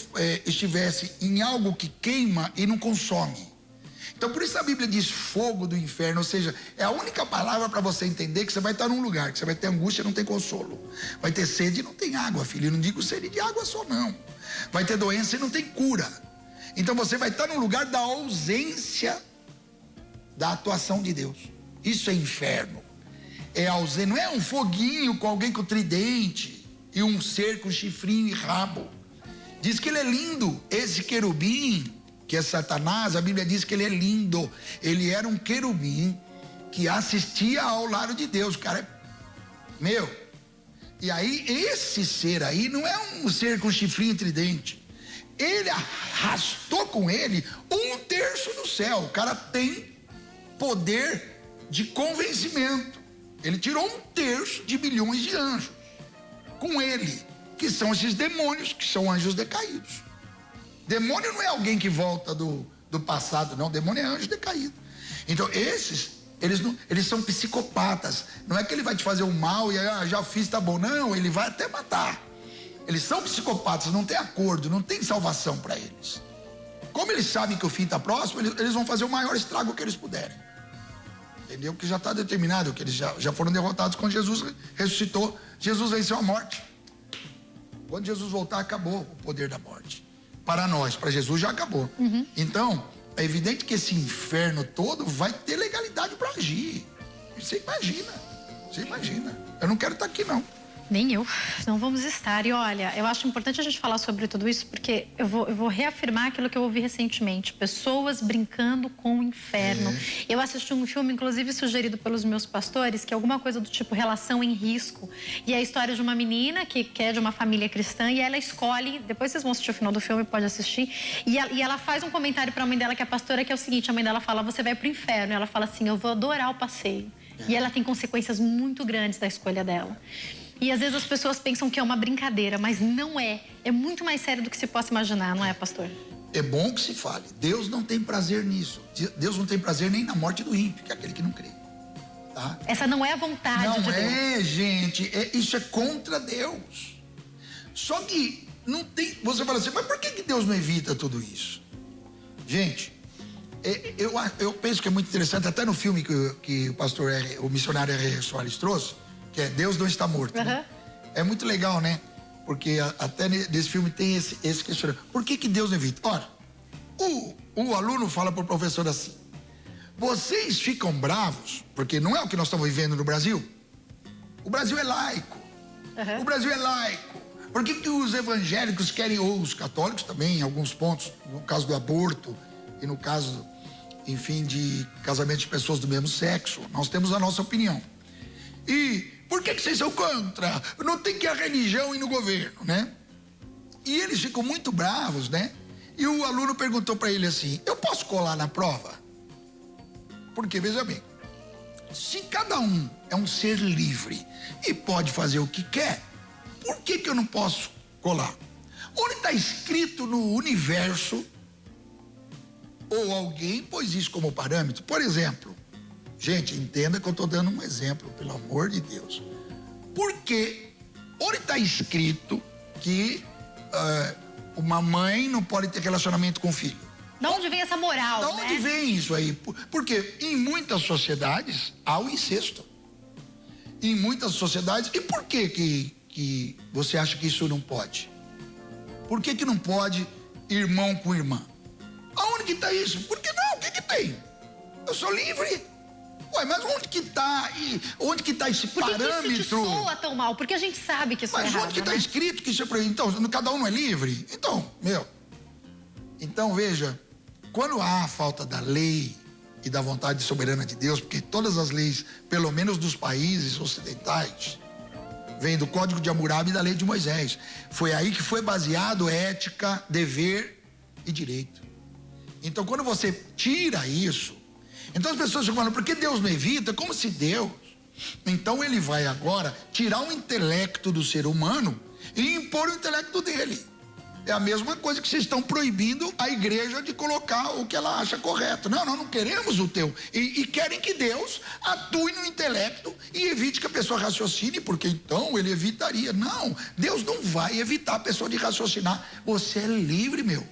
estivesse em algo que queima e não consome. Então por isso a Bíblia diz fogo do inferno, ou seja, é a única palavra para você entender que você vai estar num lugar que você vai ter angústia e não tem consolo, vai ter sede e não tem água, filho. Eu não digo sede de água só não, vai ter doença e não tem cura. Então você vai estar num lugar da ausência da atuação de Deus. Isso é inferno. É ausente, não é um foguinho com alguém com tridente e um ser com chifrinho e rabo. Diz que ele é lindo. Esse querubim, que é Satanás, a Bíblia diz que ele é lindo. Ele era um querubim que assistia ao lado de Deus. O cara é... Meu. E aí, esse ser aí não é um ser com chifrinho e tridente. Ele arrastou com ele 1/3 do céu. O cara tem poder de convencimento. Ele tirou 1/3 de bilhões de anjos com ele, que são esses demônios, que são anjos decaídos. Demônio não é alguém que volta do passado, não. Demônio é anjo decaído. Então esses, eles são psicopatas. Não é que ele vai te fazer o mal e já fiz, tá bom. Não, ele vai até matar. Eles são psicopatas, não tem acordo, não tem salvação para eles. Como eles sabem que o fim está próximo, eles vão fazer o maior estrago que eles puderem. Entendeu? Que já está determinado, que eles já foram derrotados quando Jesus ressuscitou. Jesus venceu a morte. Quando Jesus voltar, acabou o poder da morte. Para nós, para Jesus já acabou. Então, é evidente que esse inferno todo vai ter legalidade para agir. Você imagina. Eu não quero estar aqui, não. Nem eu, não vamos estar. E olha, eu acho importante a gente falar sobre tudo isso, porque eu vou reafirmar aquilo que eu ouvi recentemente. Pessoas brincando com o inferno. Eu assisti um filme, inclusive sugerido pelos meus pastores, que é alguma coisa do tipo Relação em Risco. E é a história de uma menina que é de uma família cristã e ela escolhe, depois vocês vão assistir o final do filme, pode assistir, e ela faz um comentário para a mãe dela, que é a pastora, que é o seguinte: a mãe dela fala, você vai pro inferno. E ela fala assim, eu vou adorar o passeio. E ela tem consequências muito grandes da escolha dela. E às vezes as pessoas pensam que é uma brincadeira, mas não é. É muito mais sério do que se possa imaginar, não é, pastor? É bom que se fale. Deus não tem prazer nisso. Deus não tem prazer nem na morte do ímpio, que é aquele que não crê. Tá? Essa não é a vontade de Deus. Não é, gente. Isso é contra Deus. Só que não tem... Você fala assim, mas por que Deus não evita tudo isso? Gente, eu penso que é muito interessante, até no filme que o missionário R. Soares trouxe, que é Deus Não Está Morto. Né? É muito legal, né? Porque até nesse filme tem esse questionamento. Por que Deus não evita? Ora, o aluno fala para o professor assim, vocês ficam bravos, porque não é o que nós estamos vivendo no Brasil. O Brasil é laico. O Brasil é laico. Por que os evangélicos querem, ou os católicos também, em alguns pontos, no caso do aborto e no caso, enfim, de casamento de pessoas do mesmo sexo, nós temos a nossa opinião. E por que vocês são contra? Não tem que a religião ir no governo, né? E eles ficam muito bravos, né? E o aluno perguntou para ele assim, eu posso colar na prova? Porque, veja bem, se cada um é um ser livre e pode fazer o que quer, por que eu não posso colar? Onde está escrito no universo, ou alguém pôs isso como parâmetro? Por exemplo, gente, entenda que eu estou dando um exemplo, pelo amor de Deus. Porque onde está escrito que uma mãe não pode ter relacionamento com o filho? De onde vem essa moral, né? De onde vem isso aí? Porque em muitas sociedades há o incesto. Em muitas sociedades... E por que você acha que isso não pode? Por que não pode irmão com irmã? Aonde que está isso? Por que não? O que tem? Eu sou livre. Ué, mas onde que tá esse parâmetro? Por que isso te soa tão mal? Porque a gente sabe que isso é errado. Mas onde que tá escrito que isso é proibido? Então, cada um não é livre? Então, veja, quando há a falta da lei e da vontade soberana de Deus, porque todas as leis, pelo menos dos países ocidentais, vêm do Código de Hammurabi e da Lei de Moisés. Foi aí que foi baseado ética, dever e direito. Então, quando você tira isso, então as pessoas ficam falando, por que Deus não evita? Como se Deus... Então ele vai agora tirar o intelecto do ser humano e impor o intelecto dele. É a mesma coisa que vocês estão proibindo a igreja de colocar o que ela acha correto. Não, nós não queremos o teu. E querem que Deus atue no intelecto e evite que a pessoa raciocine, porque então ele evitaria. Não, Deus não vai evitar a pessoa de raciocinar. Você é livre, meu.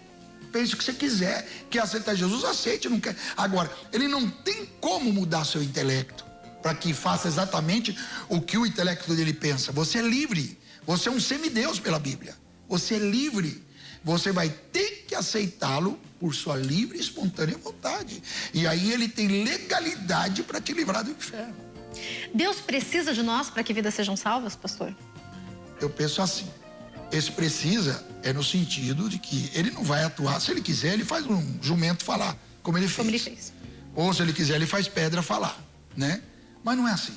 Pense o que você quiser. Quer aceitar Jesus, aceite. Não quer. Agora, ele não tem como mudar seu intelecto para que faça exatamente o que o intelecto dele pensa. Você é livre. Você é um semideus pela Bíblia. Você é livre. Você vai ter que aceitá-lo por sua livre e espontânea vontade. E aí ele tem legalidade para te livrar do inferno. Deus precisa de nós para que vidas sejam salvas, pastor? Eu penso assim. Esse precisa é no sentido de que ele não vai atuar. Se ele quiser, ele faz um jumento falar, como ele fez. Ou se ele quiser, ele faz pedra falar, né? Mas não é assim.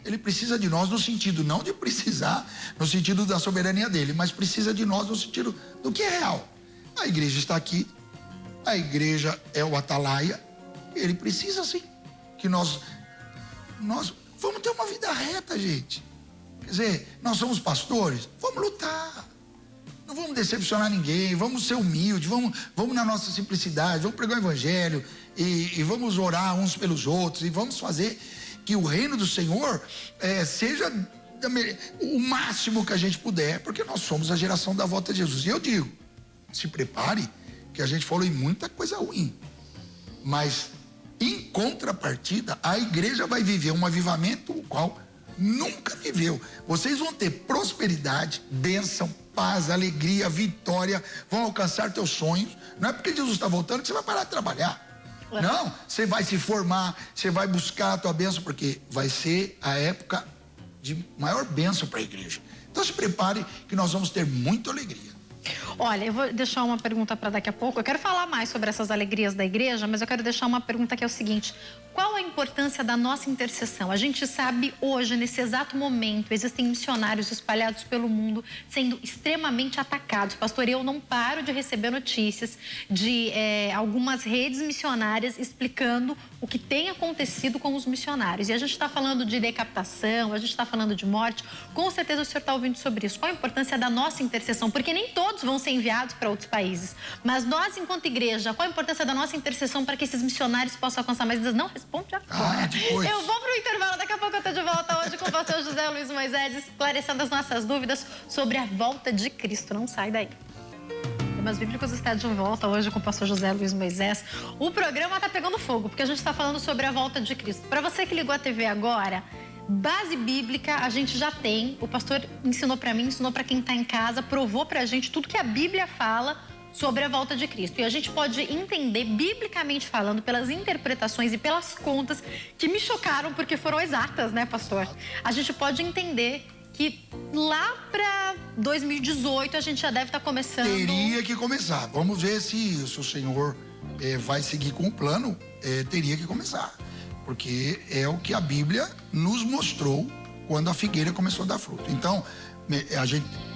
Ele precisa de nós no sentido, não de precisar, no sentido da soberania dele, mas precisa de nós no sentido do que é real. A igreja está aqui, a igreja é o atalaia, ele precisa sim, que nós vamos ter uma vida reta, gente. Quer dizer, nós somos pastores, vamos lutar. Não vamos decepcionar ninguém, vamos ser humildes, vamos na nossa simplicidade, vamos pregar o evangelho e vamos orar uns pelos outros e vamos fazer que o reino do Senhor seja o máximo que a gente puder, porque nós somos a geração da volta de Jesus. E eu digo, se prepare, que a gente falou em muita coisa ruim, mas em contrapartida, a igreja vai viver um avivamento o qual nunca viveu. Vocês vão ter prosperidade, bênção, paz, alegria, vitória, vão alcançar teus sonhos. Não é porque Jesus está voltando que você vai parar de trabalhar. Não, você vai se formar, você vai buscar a tua bênção, porque vai ser a época de maior bênção para a igreja. Então se prepare que nós vamos ter muita alegria. Olha, eu vou deixar uma pergunta para daqui a pouco. Eu quero falar mais sobre essas alegrias da igreja, mas eu quero deixar uma pergunta que é o seguinte: qual a importância da nossa intercessão? A gente sabe hoje, nesse exato momento, existem missionários espalhados pelo mundo sendo extremamente atacados. Pastor, eu não paro de receber notícias de algumas redes missionárias explicando o que tem acontecido com os missionários. E a gente está falando de decapitação, a gente está falando de morte. Com certeza o senhor está ouvindo sobre isso. Qual a importância da nossa intercessão? Porque nem todos vão ser enviados para outros países. Mas nós, enquanto igreja, qual a importância da nossa intercessão para que esses missionários possam alcançar mais vidas? Não responde agora. Eu vou para o intervalo, daqui a pouco eu estou de volta hoje com o pastor José Luiz Moisés, esclarecendo as nossas dúvidas sobre a volta de Cristo. Não sai daí. Temas Bíblicos está de volta hoje com o pastor José Luiz Moisés. O programa está pegando fogo, porque a gente está falando sobre a volta de Cristo. Para você que ligou a TV agora, base bíblica a gente já tem. O pastor ensinou para mim, ensinou para quem está em casa, provou para a gente tudo que a Bíblia fala sobre a volta de Cristo. E a gente pode entender, biblicamente falando, pelas interpretações e pelas contas que me chocaram, porque foram exatas, né, pastor? A gente pode entender que lá para 2018 a gente já deve estar começando. Teria que começar. Vamos ver se o senhor vai seguir com o plano. Teria que começar. Porque é o que a Bíblia nos mostrou quando a figueira começou a dar fruto. Então,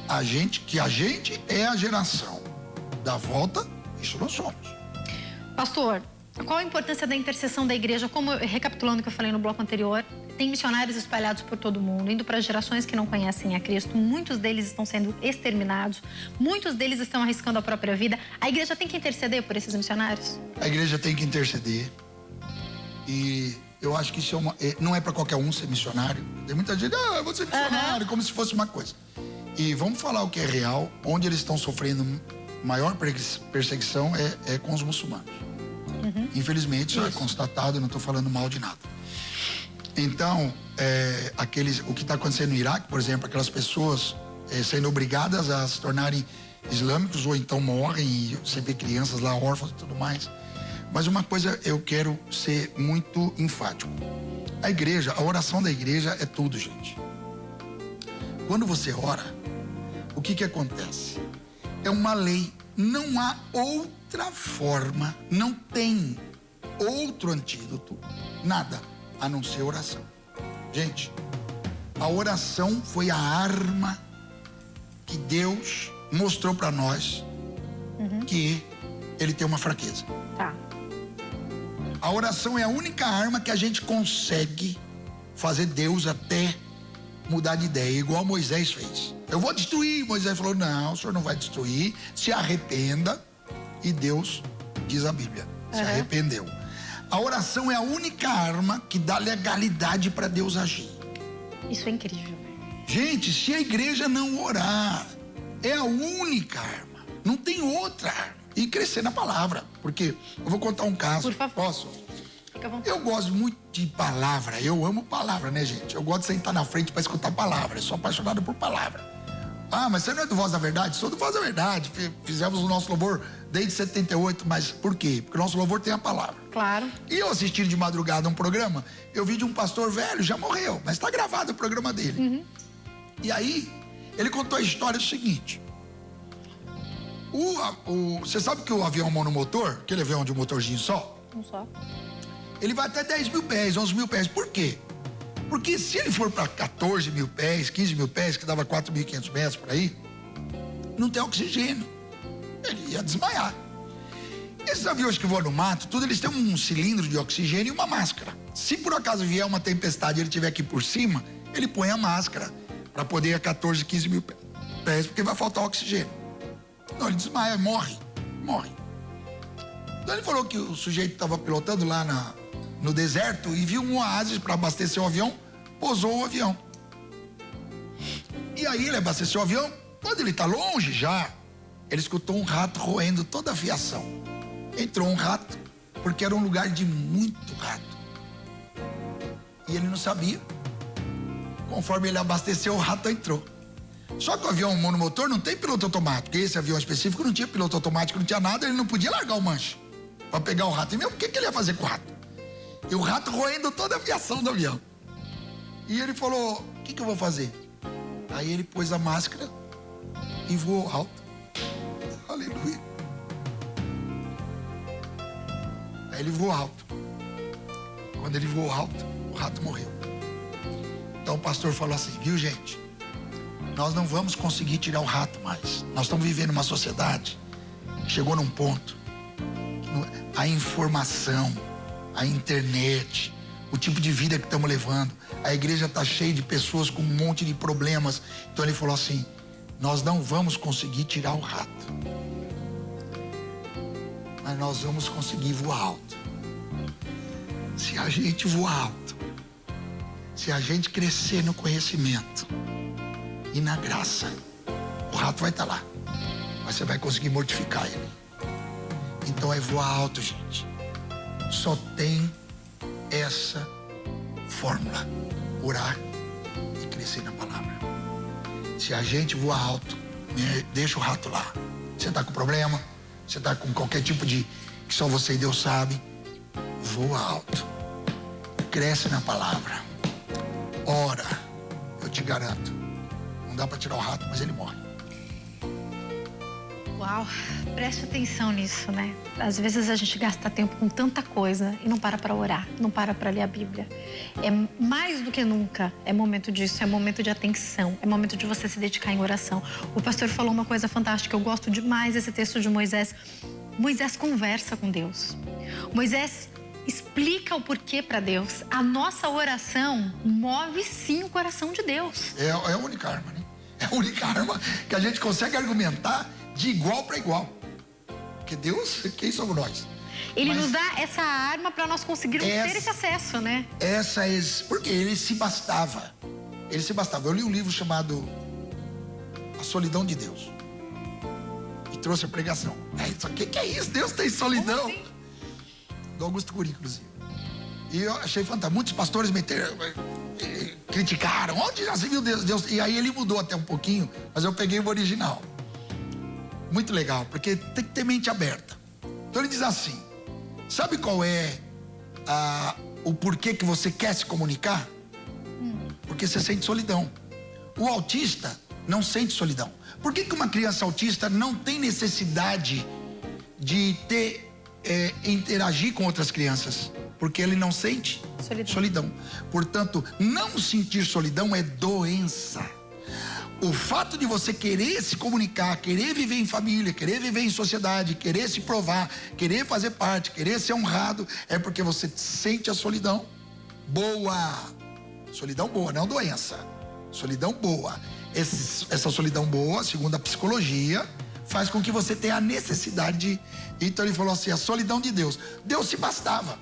a gente é a geração da volta, isso nós somos. Pastor, qual a importância da intercessão da igreja? Como, recapitulando o que eu falei no bloco anterior, tem missionários espalhados por todo mundo, indo para gerações que não conhecem a Cristo. Muitos deles estão sendo exterminados, muitos deles estão arriscando a própria vida. A igreja tem que interceder por esses missionários? A igreja tem que interceder. E eu acho que isso não é para qualquer um ser missionário. Tem muita gente, eu vou ser missionário, como se fosse uma coisa. E vamos falar o que é real, onde eles estão sofrendo maior perseguição é com os muçulmanos. Infelizmente, isso é constatado, eu não estou falando mal de nada. Então, o que está acontecendo no Iraque, por exemplo, aquelas pessoas sendo obrigadas a se tornarem islâmicos ou então morrem, e você vê crianças lá órfãs e tudo mais. Mas uma coisa eu quero ser muito enfático. A oração da igreja é tudo, gente. Quando você ora, o que acontece? É uma lei. Não há outra forma, não tem outro antídoto, nada, a não ser oração. Gente, a oração foi a arma que Deus mostrou para nós que Ele tem uma fraqueza. Tá. A oração é a única arma que a gente consegue fazer Deus até mudar de ideia, igual Moisés fez. Eu vou destruir. Moisés falou, não, o senhor não vai destruir, se arrependa. E Deus, diz a Bíblia, se arrependeu. A oração é a única arma que dá legalidade para Deus agir. Isso é incrível. Gente, se a igreja não orar, é a única arma. Não tem outra arma. E crescer na palavra. Porque eu vou contar um caso. Por favor. Posso? Fica à vontade. Eu gosto muito de palavra. Eu amo palavra, né, gente? Eu gosto de sentar na frente para escutar palavra. Eu sou apaixonado por palavra. Ah, mas você não é do Voz da Verdade? Sou do Voz da Verdade. Fizemos o nosso louvor desde 78. Mas por quê? Porque o nosso louvor tem a palavra. Claro. E eu assistindo de madrugada um programa, eu vi de um pastor velho, já morreu, mas está gravado o programa dele. E aí, ele contou a história do seguinte. Você sabe que o avião monomotor, aquele avião de um motorzinho só? Um só. Ele vai até 10 mil pés, 11 mil pés. Por quê? Porque se ele for para 14 mil pés, 15 mil pés, que dava 4.500 metros por aí, não tem oxigênio. Ele ia desmaiar. Esses aviões que voam no mato, tudo eles têm um cilindro de oxigênio e uma máscara. Se por acaso vier uma tempestade e ele estiver aqui por cima, ele põe a máscara para poder ir a 14, 15 mil pés, porque vai faltar oxigênio. Não, ele desmaia, morre. Então ele falou que o sujeito estava pilotando lá no deserto e viu um oásis para abastecer o avião, pousou o avião. E aí ele abasteceu o avião, quando ele está longe já, ele escutou um rato roendo toda a fiação. Entrou um rato, porque era um lugar de muito rato. E ele não sabia. Conforme ele abasteceu, o rato entrou. Só que o avião monomotor não tem piloto automático. Esse avião específico não tinha piloto automático, não tinha nada, ele não podia largar o manche para pegar o rato. E mesmo o que ele ia fazer com o rato? E o rato roendo toda a fiação do avião. E ele falou, que eu vou fazer? Aí ele pôs a máscara e voou alto. Aleluia. Aí ele voou alto. Quando ele voou alto, o rato morreu. Então o pastor falou assim, viu gente? Nós não vamos conseguir tirar o rato mais. Nós estamos vivendo uma sociedade que chegou num ponto. A informação, a internet, o tipo de vida que estamos levando. A igreja está cheia de pessoas com um monte de problemas. Então ele falou assim, nós não vamos conseguir tirar o rato. Mas nós vamos conseguir voar alto. Se a gente voar alto, se a gente crescer no conhecimento e na graça, o rato vai estar lá, mas você vai conseguir mortificar ele. Então é voar alto, gente. Só tem essa fórmula: orar e crescer na palavra. Se a gente voar alto, deixa o rato lá. Você está com problema, você está com qualquer tipo de que só você e Deus sabe, voa alto, cresce na palavra, ora. Eu te garanto, não dá para tirar o rato, mas ele morre. Uau, preste atenção nisso, né? Às vezes a gente gasta tempo com tanta coisa e não para orar, não para ler a Bíblia. É mais do que nunca, é momento disso, é momento de atenção, é momento de você se dedicar em oração. O pastor falou uma coisa fantástica, eu gosto demais desse texto de Moisés. Moisés conversa com Deus. Moisés explica o porquê para Deus. A nossa oração move sim o coração de Deus. É a única arma, né? É a única arma que a gente consegue argumentar de igual para igual. Porque Deus, quem somos nós? Ele nos dá essa arma para nós conseguirmos ter esse acesso, né? Porque ele se bastava. Ele se bastava. Eu li um livro chamado A Solidão de Deus. E trouxe a pregação. O que é isso? Deus tem solidão? Assim? Do Augusto Cury, inclusive. E eu achei fantástico. Muitos pastores criticaram. Onde já se viu Deus? E aí ele mudou até um pouquinho, mas eu peguei o original. Muito legal, porque tem que ter mente aberta. Então ele diz assim, sabe qual é o porquê que você quer se comunicar? Porque você sente solidão. O autista não sente solidão. Por que uma criança autista não tem necessidade de interagir com outras crianças? Porque ele não sente solidão. Portanto, não sentir solidão é doença. O fato de você querer se comunicar, querer viver em família, querer viver em sociedade, querer se provar, querer fazer parte, querer ser honrado, é porque você sente a solidão boa. Solidão boa, não doença. Solidão boa. Essa solidão boa, segundo a psicologia, faz com que você tenha a necessidade de... Então ele falou assim, a solidão de Deus. Deus se bastava.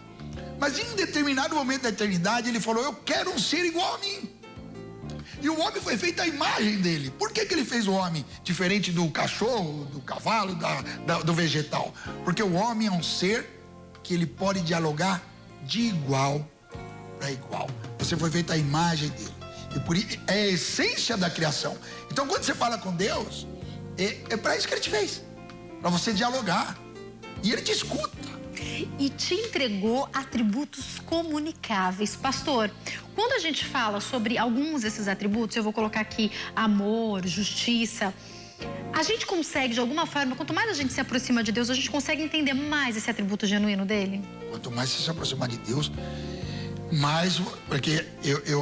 Mas em determinado momento da eternidade, ele falou, eu quero um ser igual a mim. E o homem foi feito à imagem dele. Por que ele fez o homem diferente do cachorro, do cavalo, do vegetal? Porque o homem é um ser que ele pode dialogar de igual para igual. Você foi feito à imagem dele. E por isso é a essência da criação. Então quando você fala com Deus, é para isso que ele te fez. Para você dialogar. E ele te escuta. E te entregou atributos comunicáveis. Pastor, quando a gente fala sobre alguns desses atributos, eu vou colocar aqui amor, justiça, a gente consegue de alguma forma, quanto mais a gente se aproxima de Deus, a gente consegue entender mais esse atributo genuíno dele? Quanto mais você se aproximar de Deus, mais... Porque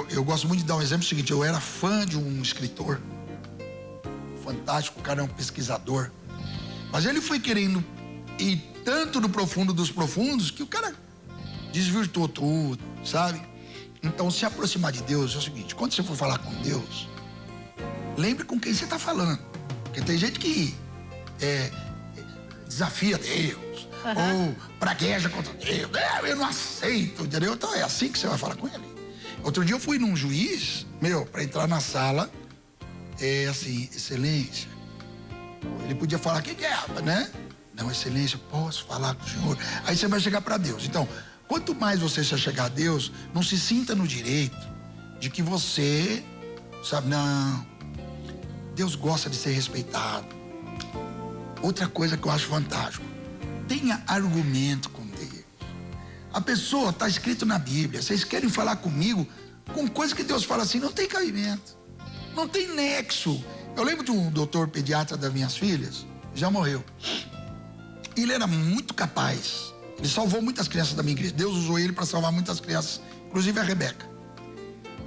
eu gosto muito de dar um exemplo seguinte, eu era fã de um escritor fantástico, o cara é um pesquisador, mas ele foi querendo ir tanto no profundo dos profundos que o cara desvirtuou tudo, sabe? Então, se aproximar de Deus é o seguinte, quando você for falar com Deus, lembre com quem você está falando. Porque tem gente que desafia Deus, ou pragueja contra Deus. Eu não aceito, entendeu? Então é assim que você vai falar com ele. Outro dia eu fui num juiz, para entrar na sala, assim, excelência. Ele podia falar, o que é, né? Não, excelência, posso falar com o senhor? Aí você vai chegar para Deus. Então, quanto mais você se chegar a Deus, não se sinta no direito de que você, sabe, não. Deus gosta de ser respeitado. Outra coisa que eu acho fantástico, tenha argumento com Deus. A pessoa, está escrito na Bíblia, vocês querem falar comigo, com coisas que Deus fala assim, não tem cabimento, não tem nexo. Eu lembro de um doutor pediatra das minhas filhas, já morreu. Ele era muito capaz, ele salvou muitas crianças da minha igreja. Deus usou ele para salvar muitas crianças, inclusive a Rebeca.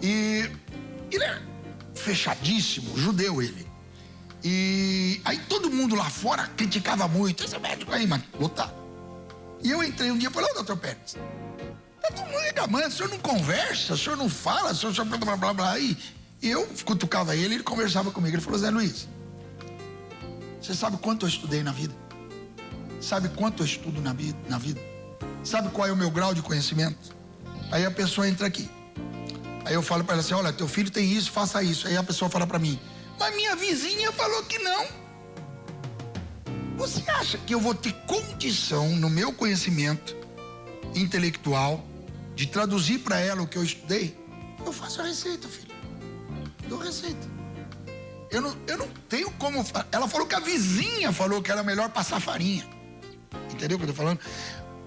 E ele era fechadíssimo, judeu ele. E aí todo mundo lá fora criticava muito, esse médico aí, mano, lotado. E eu entrei um dia e falei, ô doutor Pérez, tá todo mundo reclamando, o senhor não conversa, o senhor não fala, o senhor blá blá blá blá. E eu cutucava ele conversava comigo. Ele falou, Zé Luiz, você sabe quanto eu estudei na vida? Sabe quanto eu estudo na vida? Sabe qual é o meu grau de conhecimento? Aí a pessoa entra aqui. Aí eu falo para ela assim, olha, teu filho tem isso, faça isso. Aí a pessoa fala para mim, mas minha vizinha falou que não. Você acha que eu vou ter condição no meu conhecimento intelectual de traduzir para ela o que eu estudei? Eu faço a receita, filho. Dou receita. Eu não tenho como... Ela falou que a vizinha falou que era melhor passar farinha. Entendeu o que eu tô falando?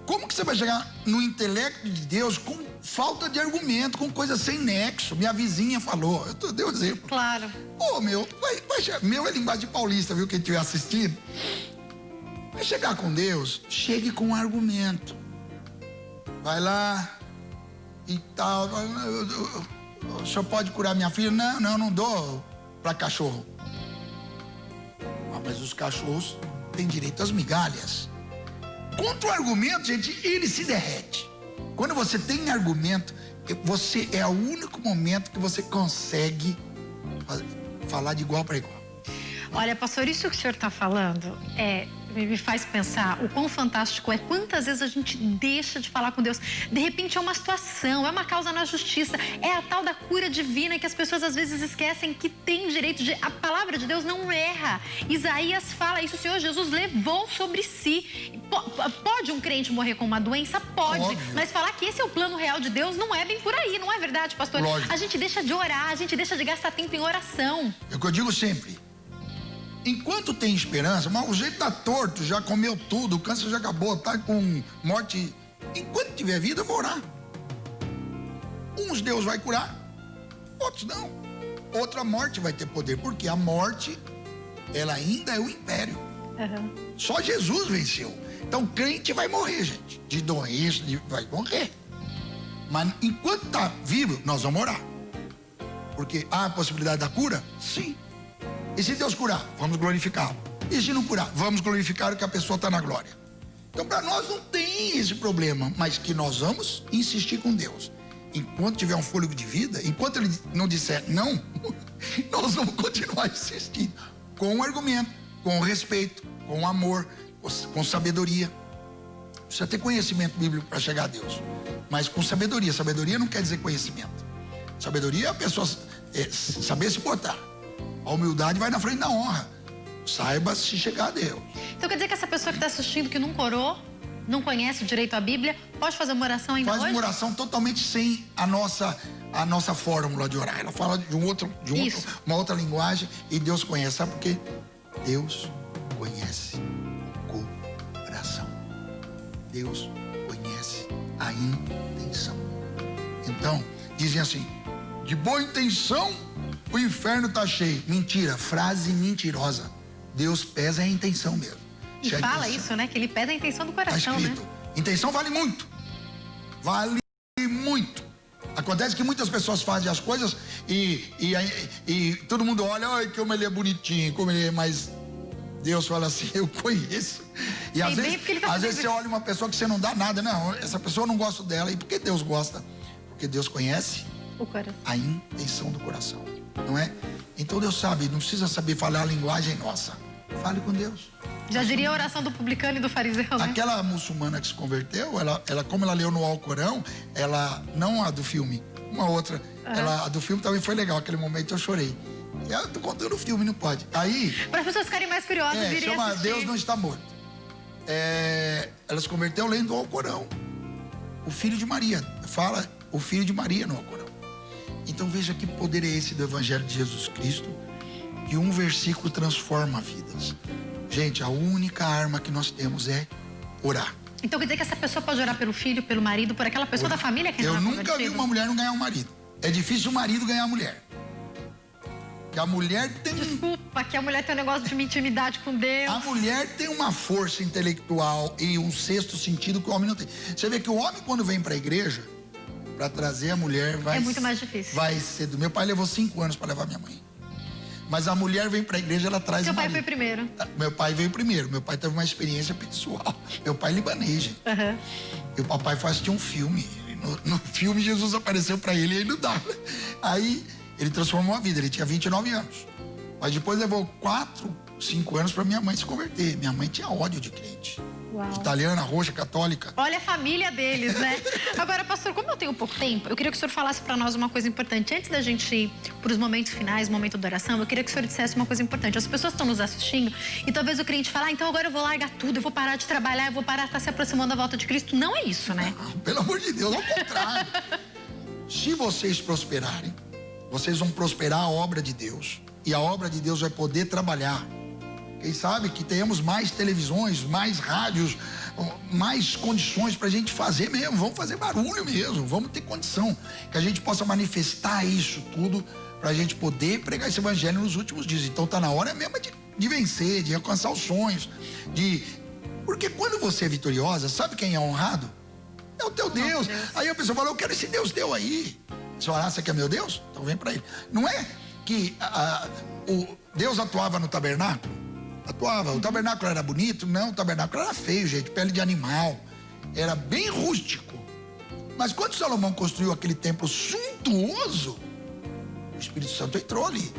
Como que você vai chegar no intelecto de Deus com falta de argumento, com coisa sem nexo? Minha vizinha falou. Eu dei um exemplo. Claro. Pô, meu é linguagem de paulista, viu? Quem estiver assistindo. Vai chegar com Deus, chegue com argumento. Vai lá e tal. O senhor pode curar minha filha? Não dou para cachorro. Mas os cachorros têm direito às migalhas. Contra o argumento, gente, ele se derrete. Quando você tem argumento, você é o único momento que você consegue falar de igual para igual. Olha, pastor, isso que o senhor está falando me faz pensar o quão fantástico é quantas vezes a gente deixa de falar com Deus. De repente é uma situação, é uma causa na justiça, é a tal da cura divina que as pessoas às vezes esquecem que tem direito de... A palavra de Deus não erra. Isaías fala isso, o Senhor Jesus levou sobre si. Pode um crente morrer com uma doença? Pode. Óbvio. Mas falar que esse é o plano real de Deus não é bem por aí, não é verdade, pastor? Lógico. A gente deixa de orar, a gente deixa de gastar tempo em oração. É o que eu digo sempre. Enquanto tem esperança, mas o jeito tá torto, já comeu tudo, o câncer já acabou, tá com morte. Enquanto tiver vida, eu vou orar. Uns Deus vai curar, outros não. Outra morte vai ter poder, porque a morte, ela ainda é o império. Uhum. Só Jesus venceu. Então, crente vai morrer, gente. De doença, vai morrer. Mas enquanto tá vivo, nós vamos orar. Porque há a possibilidade da cura? Sim. E se Deus curar, vamos glorificá-lo. E se não curar, vamos glorificar o que a pessoa está na glória. Então, para nós não tem esse problema, mas que nós vamos insistir com Deus. Enquanto tiver um fôlego de vida, enquanto ele não disser não, nós vamos continuar insistindo. Com argumento, com respeito, com amor, com sabedoria. Precisa ter conhecimento bíblico para chegar a Deus. Mas com sabedoria. Sabedoria não quer dizer conhecimento. Sabedoria é a pessoa saber se portar. A humildade vai na frente da honra. Saiba se chegar a Deus. Então quer dizer que essa pessoa que está assistindo, que nunca orou, não conhece direito a Bíblia, pode fazer uma oração ainda hoje? Faz uma oração totalmente sem a nossa fórmula de orar. Ela fala de uma outra linguagem e Deus conhece. Sabe por quê? Deus conhece o coração. Deus conhece a intenção. Então, dizem assim, de boa intenção o inferno está cheio. Mentira, frase mentirosa. Deus pesa a intenção mesmo. E fala isso, né? Que ele pesa a intenção do coração, tá escrito, né? Intenção vale muito. Vale muito. Acontece que muitas pessoas fazem as coisas e todo mundo olha, ai, como ele é bonitinho, como ele é, mas Deus fala assim, eu conheço. E às vezes você olha uma pessoa que você não dá nada, não, essa pessoa eu não gosto dela. E por que Deus gosta? Porque Deus conhece a intenção do coração. Não é? Então Deus sabe, não precisa saber falar a linguagem nossa. Fale com Deus. Já diria a oração do publicano e do fariseu, né? Aquela muçulmana que se converteu, ela como ela leu no Alcorão, ela, não a do filme, uma outra, a do filme também foi legal, aquele momento eu chorei. Eu tô contando o filme, não pode. Aí... Para as pessoas ficarem mais curiosas, virem chama assistir. Deus não está morto. Ela se converteu lendo o Alcorão. O filho de Maria, fala o filho de Maria no Alcorão. Então veja que poder é esse do Evangelho de Jesus Cristo, que um versículo transforma vidas. Gente, a única arma que nós temos é orar. Então quer dizer que essa pessoa pode orar pelo filho, pelo marido, por aquela pessoa da família que eu nunca vi uma mulher não ganhar um marido. É difícil o marido ganhar a mulher. Que a mulher tem... Desculpa, que a mulher tem um negócio de intimidade com Deus. A mulher tem uma força intelectual e um sexto sentido que o homem não tem. Você vê que o homem, quando vem pra igreja, pra trazer a mulher, vai... É muito mais difícil. Vai ser... Meu pai levou 5 anos pra levar minha mãe. Mas a mulher vem pra igreja, ela traz Seu o pai marido. foi primeiro. Meu pai veio primeiro. Meu pai teve uma experiência pessoal. Meu pai é libanês, gente. Uhum. E o papai foi assistir um filme. No filme, Jesus apareceu pra ele e ele não dava. Aí, ele transformou a vida. Ele tinha 29 anos. Mas depois levou 4, 5 anos pra minha mãe se converter. Minha mãe tinha ódio de crente. Uau. Italiana, roxa, católica. Olha a família deles, né? Agora, pastor, como eu tenho pouco tempo, eu queria que o senhor falasse pra nós uma coisa importante. Antes da gente ir pros momentos finais, momento da oração, eu queria que o senhor dissesse uma coisa importante. As pessoas estão nos assistindo e talvez o crente fale, então agora eu vou largar tudo, eu vou parar de trabalhar, eu vou parar de estar se aproximando da volta de Cristo. Não é isso, né? Não, pelo amor de Deus, ao contrário. Se vocês prosperarem, vocês vão prosperar a obra de Deus. E a obra de Deus vai poder trabalhar. Quem sabe que tenhamos mais televisões, mais rádios, mais condições pra gente fazer mesmo. Vamos fazer barulho mesmo, vamos ter condição. Que a gente possa manifestar isso tudo pra gente poder pregar esse evangelho nos últimos dias. Então tá na hora mesmo de vencer, de alcançar os sonhos. Porque quando você é vitoriosa, sabe quem é honrado? É o teu Deus. Aí a pessoa fala, eu quero esse Deus teu aí. Você fala, você quer meu Deus? Então vem pra ele. Não é que o Deus atuava no tabernáculo? Atuava. O tabernáculo era bonito? Não, o tabernáculo era feio, gente, pele de animal. Era bem rústico. Mas quando Salomão construiu aquele templo suntuoso, o Espírito Santo entrou ali.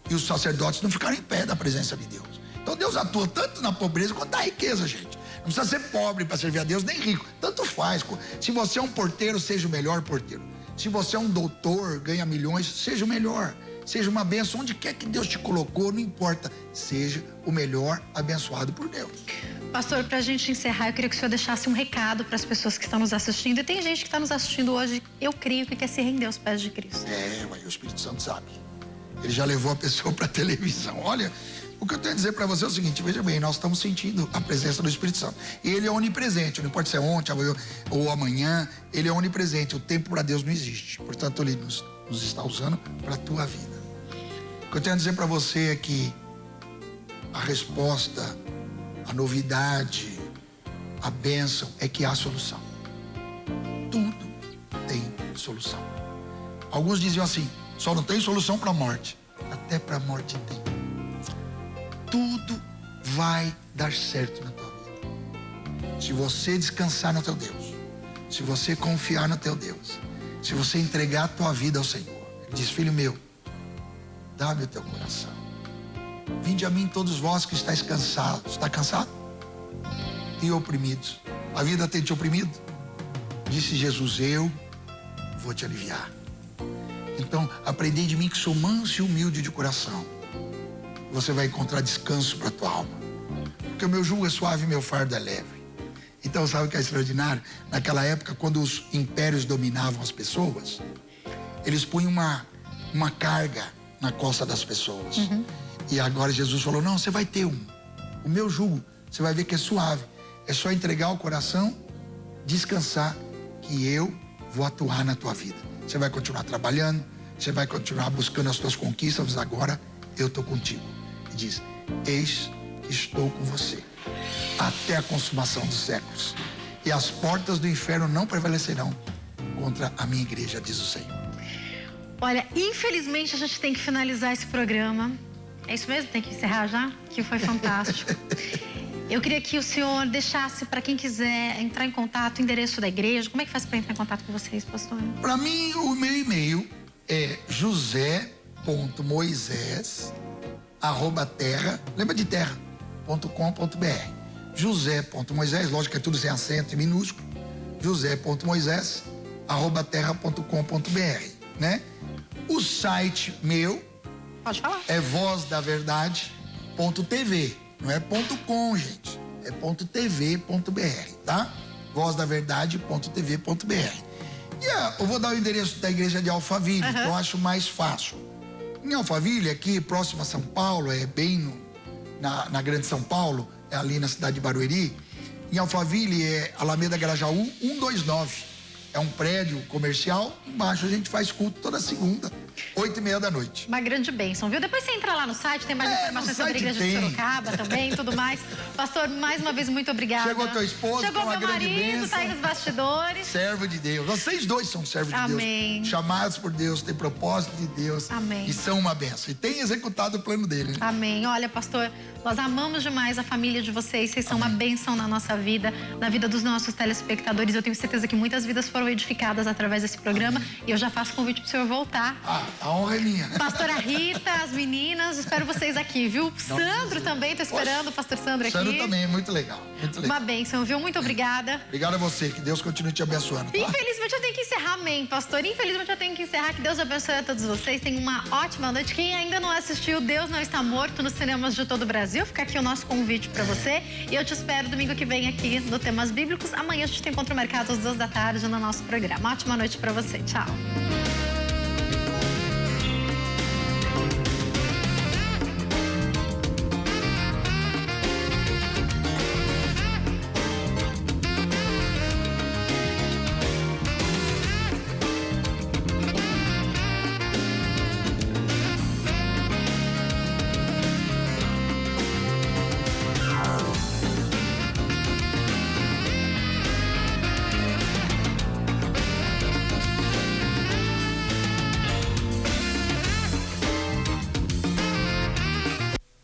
E os sacerdotes não ficaram em pé da presença de Deus. Então Deus atua tanto na pobreza quanto na riqueza, gente. Não precisa ser pobre para servir a Deus, nem rico. Tanto faz. Se você é um porteiro, seja o melhor porteiro. Se você é um doutor, ganha milhões, seja o melhor. Seja uma bênção, onde quer que Deus te colocou, não importa. Seja o melhor abençoado por Deus. Pastor, pra gente encerrar, eu queria que o senhor deixasse um recado para as pessoas que estão nos assistindo. E tem gente que está nos assistindo hoje, eu creio, que quer se render aos pés de Cristo. Mas o Espírito Santo sabe. Ele já levou a pessoa para a televisão. Olha, o que eu tenho a dizer para você é o seguinte, veja bem, nós estamos sentindo a presença do Espírito Santo. E ele é onipresente, não importa se é ontem ou amanhã, ele é onipresente. O tempo para Deus não existe. Portanto, ele nos está usando para a tua vida. O que eu tenho a dizer para você é que a resposta, a novidade, a bênção é que há solução. Tudo tem solução. Alguns diziam assim, só não tem solução para a morte. Até para a morte tem. Tudo vai dar certo na tua vida. Se você descansar no teu Deus, se você confiar no teu Deus, se você entregar a tua vida ao Senhor. Ele diz, filho meu, dá-me o teu coração. Vinde a mim todos vós que estáis cansados. Está cansado? E oprimidos. A vida tem te oprimido? Disse Jesus, eu vou te aliviar. Então, aprendei de mim que sou manso e humilde de coração. Você vai encontrar descanso para a tua alma. Porque o meu jugo é suave e meu fardo é leve. Então, sabe o que é extraordinário? Naquela época, quando os impérios dominavam as pessoas, eles punham uma carga na costa das pessoas. E agora Jesus falou, não, você vai ter o meu jugo, você vai ver que é suave. É só entregar o coração, descansar, que eu vou atuar na tua vida. Você vai continuar trabalhando, você vai continuar buscando as tuas conquistas, mas agora eu estou contigo. E diz, eis que estou com você, até a consumação dos séculos. E as portas do inferno não prevalecerão contra a minha igreja, diz o Senhor. Olha, infelizmente a gente tem que finalizar esse programa. É isso mesmo? Tem que encerrar já? Que foi fantástico. Eu queria que o senhor deixasse para quem quiser entrar em contato, o endereço da igreja. Como é que faz para entrar em contato com vocês, pastor? Para mim, o meu e-mail é josé.moisés@terra, lembra de terra.com.br. José.moisés, lógico que é tudo sem acento e minúsculo. José.moisés@terra.com.br, né? O site meu Pode falar. é vozdaverdade.tv. Não é .com, gente. É .tv.br, tá? vozdaverdade.tv.br. E eu vou dar o endereço da igreja de Alphaville, que eu acho mais fácil. Em Alphaville, aqui próximo a São Paulo, é bem na Grande São Paulo, é ali na cidade de Barueri. Em Alphaville é Alameda Grajaú 129. É um prédio comercial, embaixo a gente faz culto toda segunda, 8h30 da noite. Uma grande bênção, viu? Depois você entra lá no site, tem mais informações sobre a igreja de Sorocaba também, tudo mais. Pastor, mais uma vez, muito obrigada. Chegou teu esposo, chegou uma meu grande marido, bênção. tá aí nos bastidores. Servo de Deus. Vocês dois são servos de Deus. Amém. Chamados por Deus, têm propósito de Deus. Amém. E são uma bênção. E têm executado o plano dele. Né? Amém. Olha, pastor, nós amamos demais a família de vocês. Vocês são uma bênção na nossa vida, na vida dos nossos telespectadores. Eu tenho certeza que muitas vidas foram edificadas através desse programa. Amém. E eu já faço convite pro senhor voltar. A honra é minha. Pastora Rita, as meninas, espero vocês aqui, viu? Sandro também, tô esperando o pastor Sandro aqui. Sandro também, muito legal. Muito legal. Uma bênção, viu? Muito obrigada. Obrigado a você, que Deus continue te abençoando. Tá? Infelizmente eu tenho que encerrar, amém, pastor. Infelizmente eu tenho que encerrar. Que Deus abençoe a todos vocês. Tenham uma ótima noite. Quem ainda não assistiu Deus Não Está Morto nos cinemas de todo o Brasil, fica aqui o nosso convite pra você. E eu te espero domingo que vem aqui no Temas Bíblicos. Amanhã a gente tem encontro marcado às 2 da tarde no nosso programa. Ótima noite pra você. Tchau.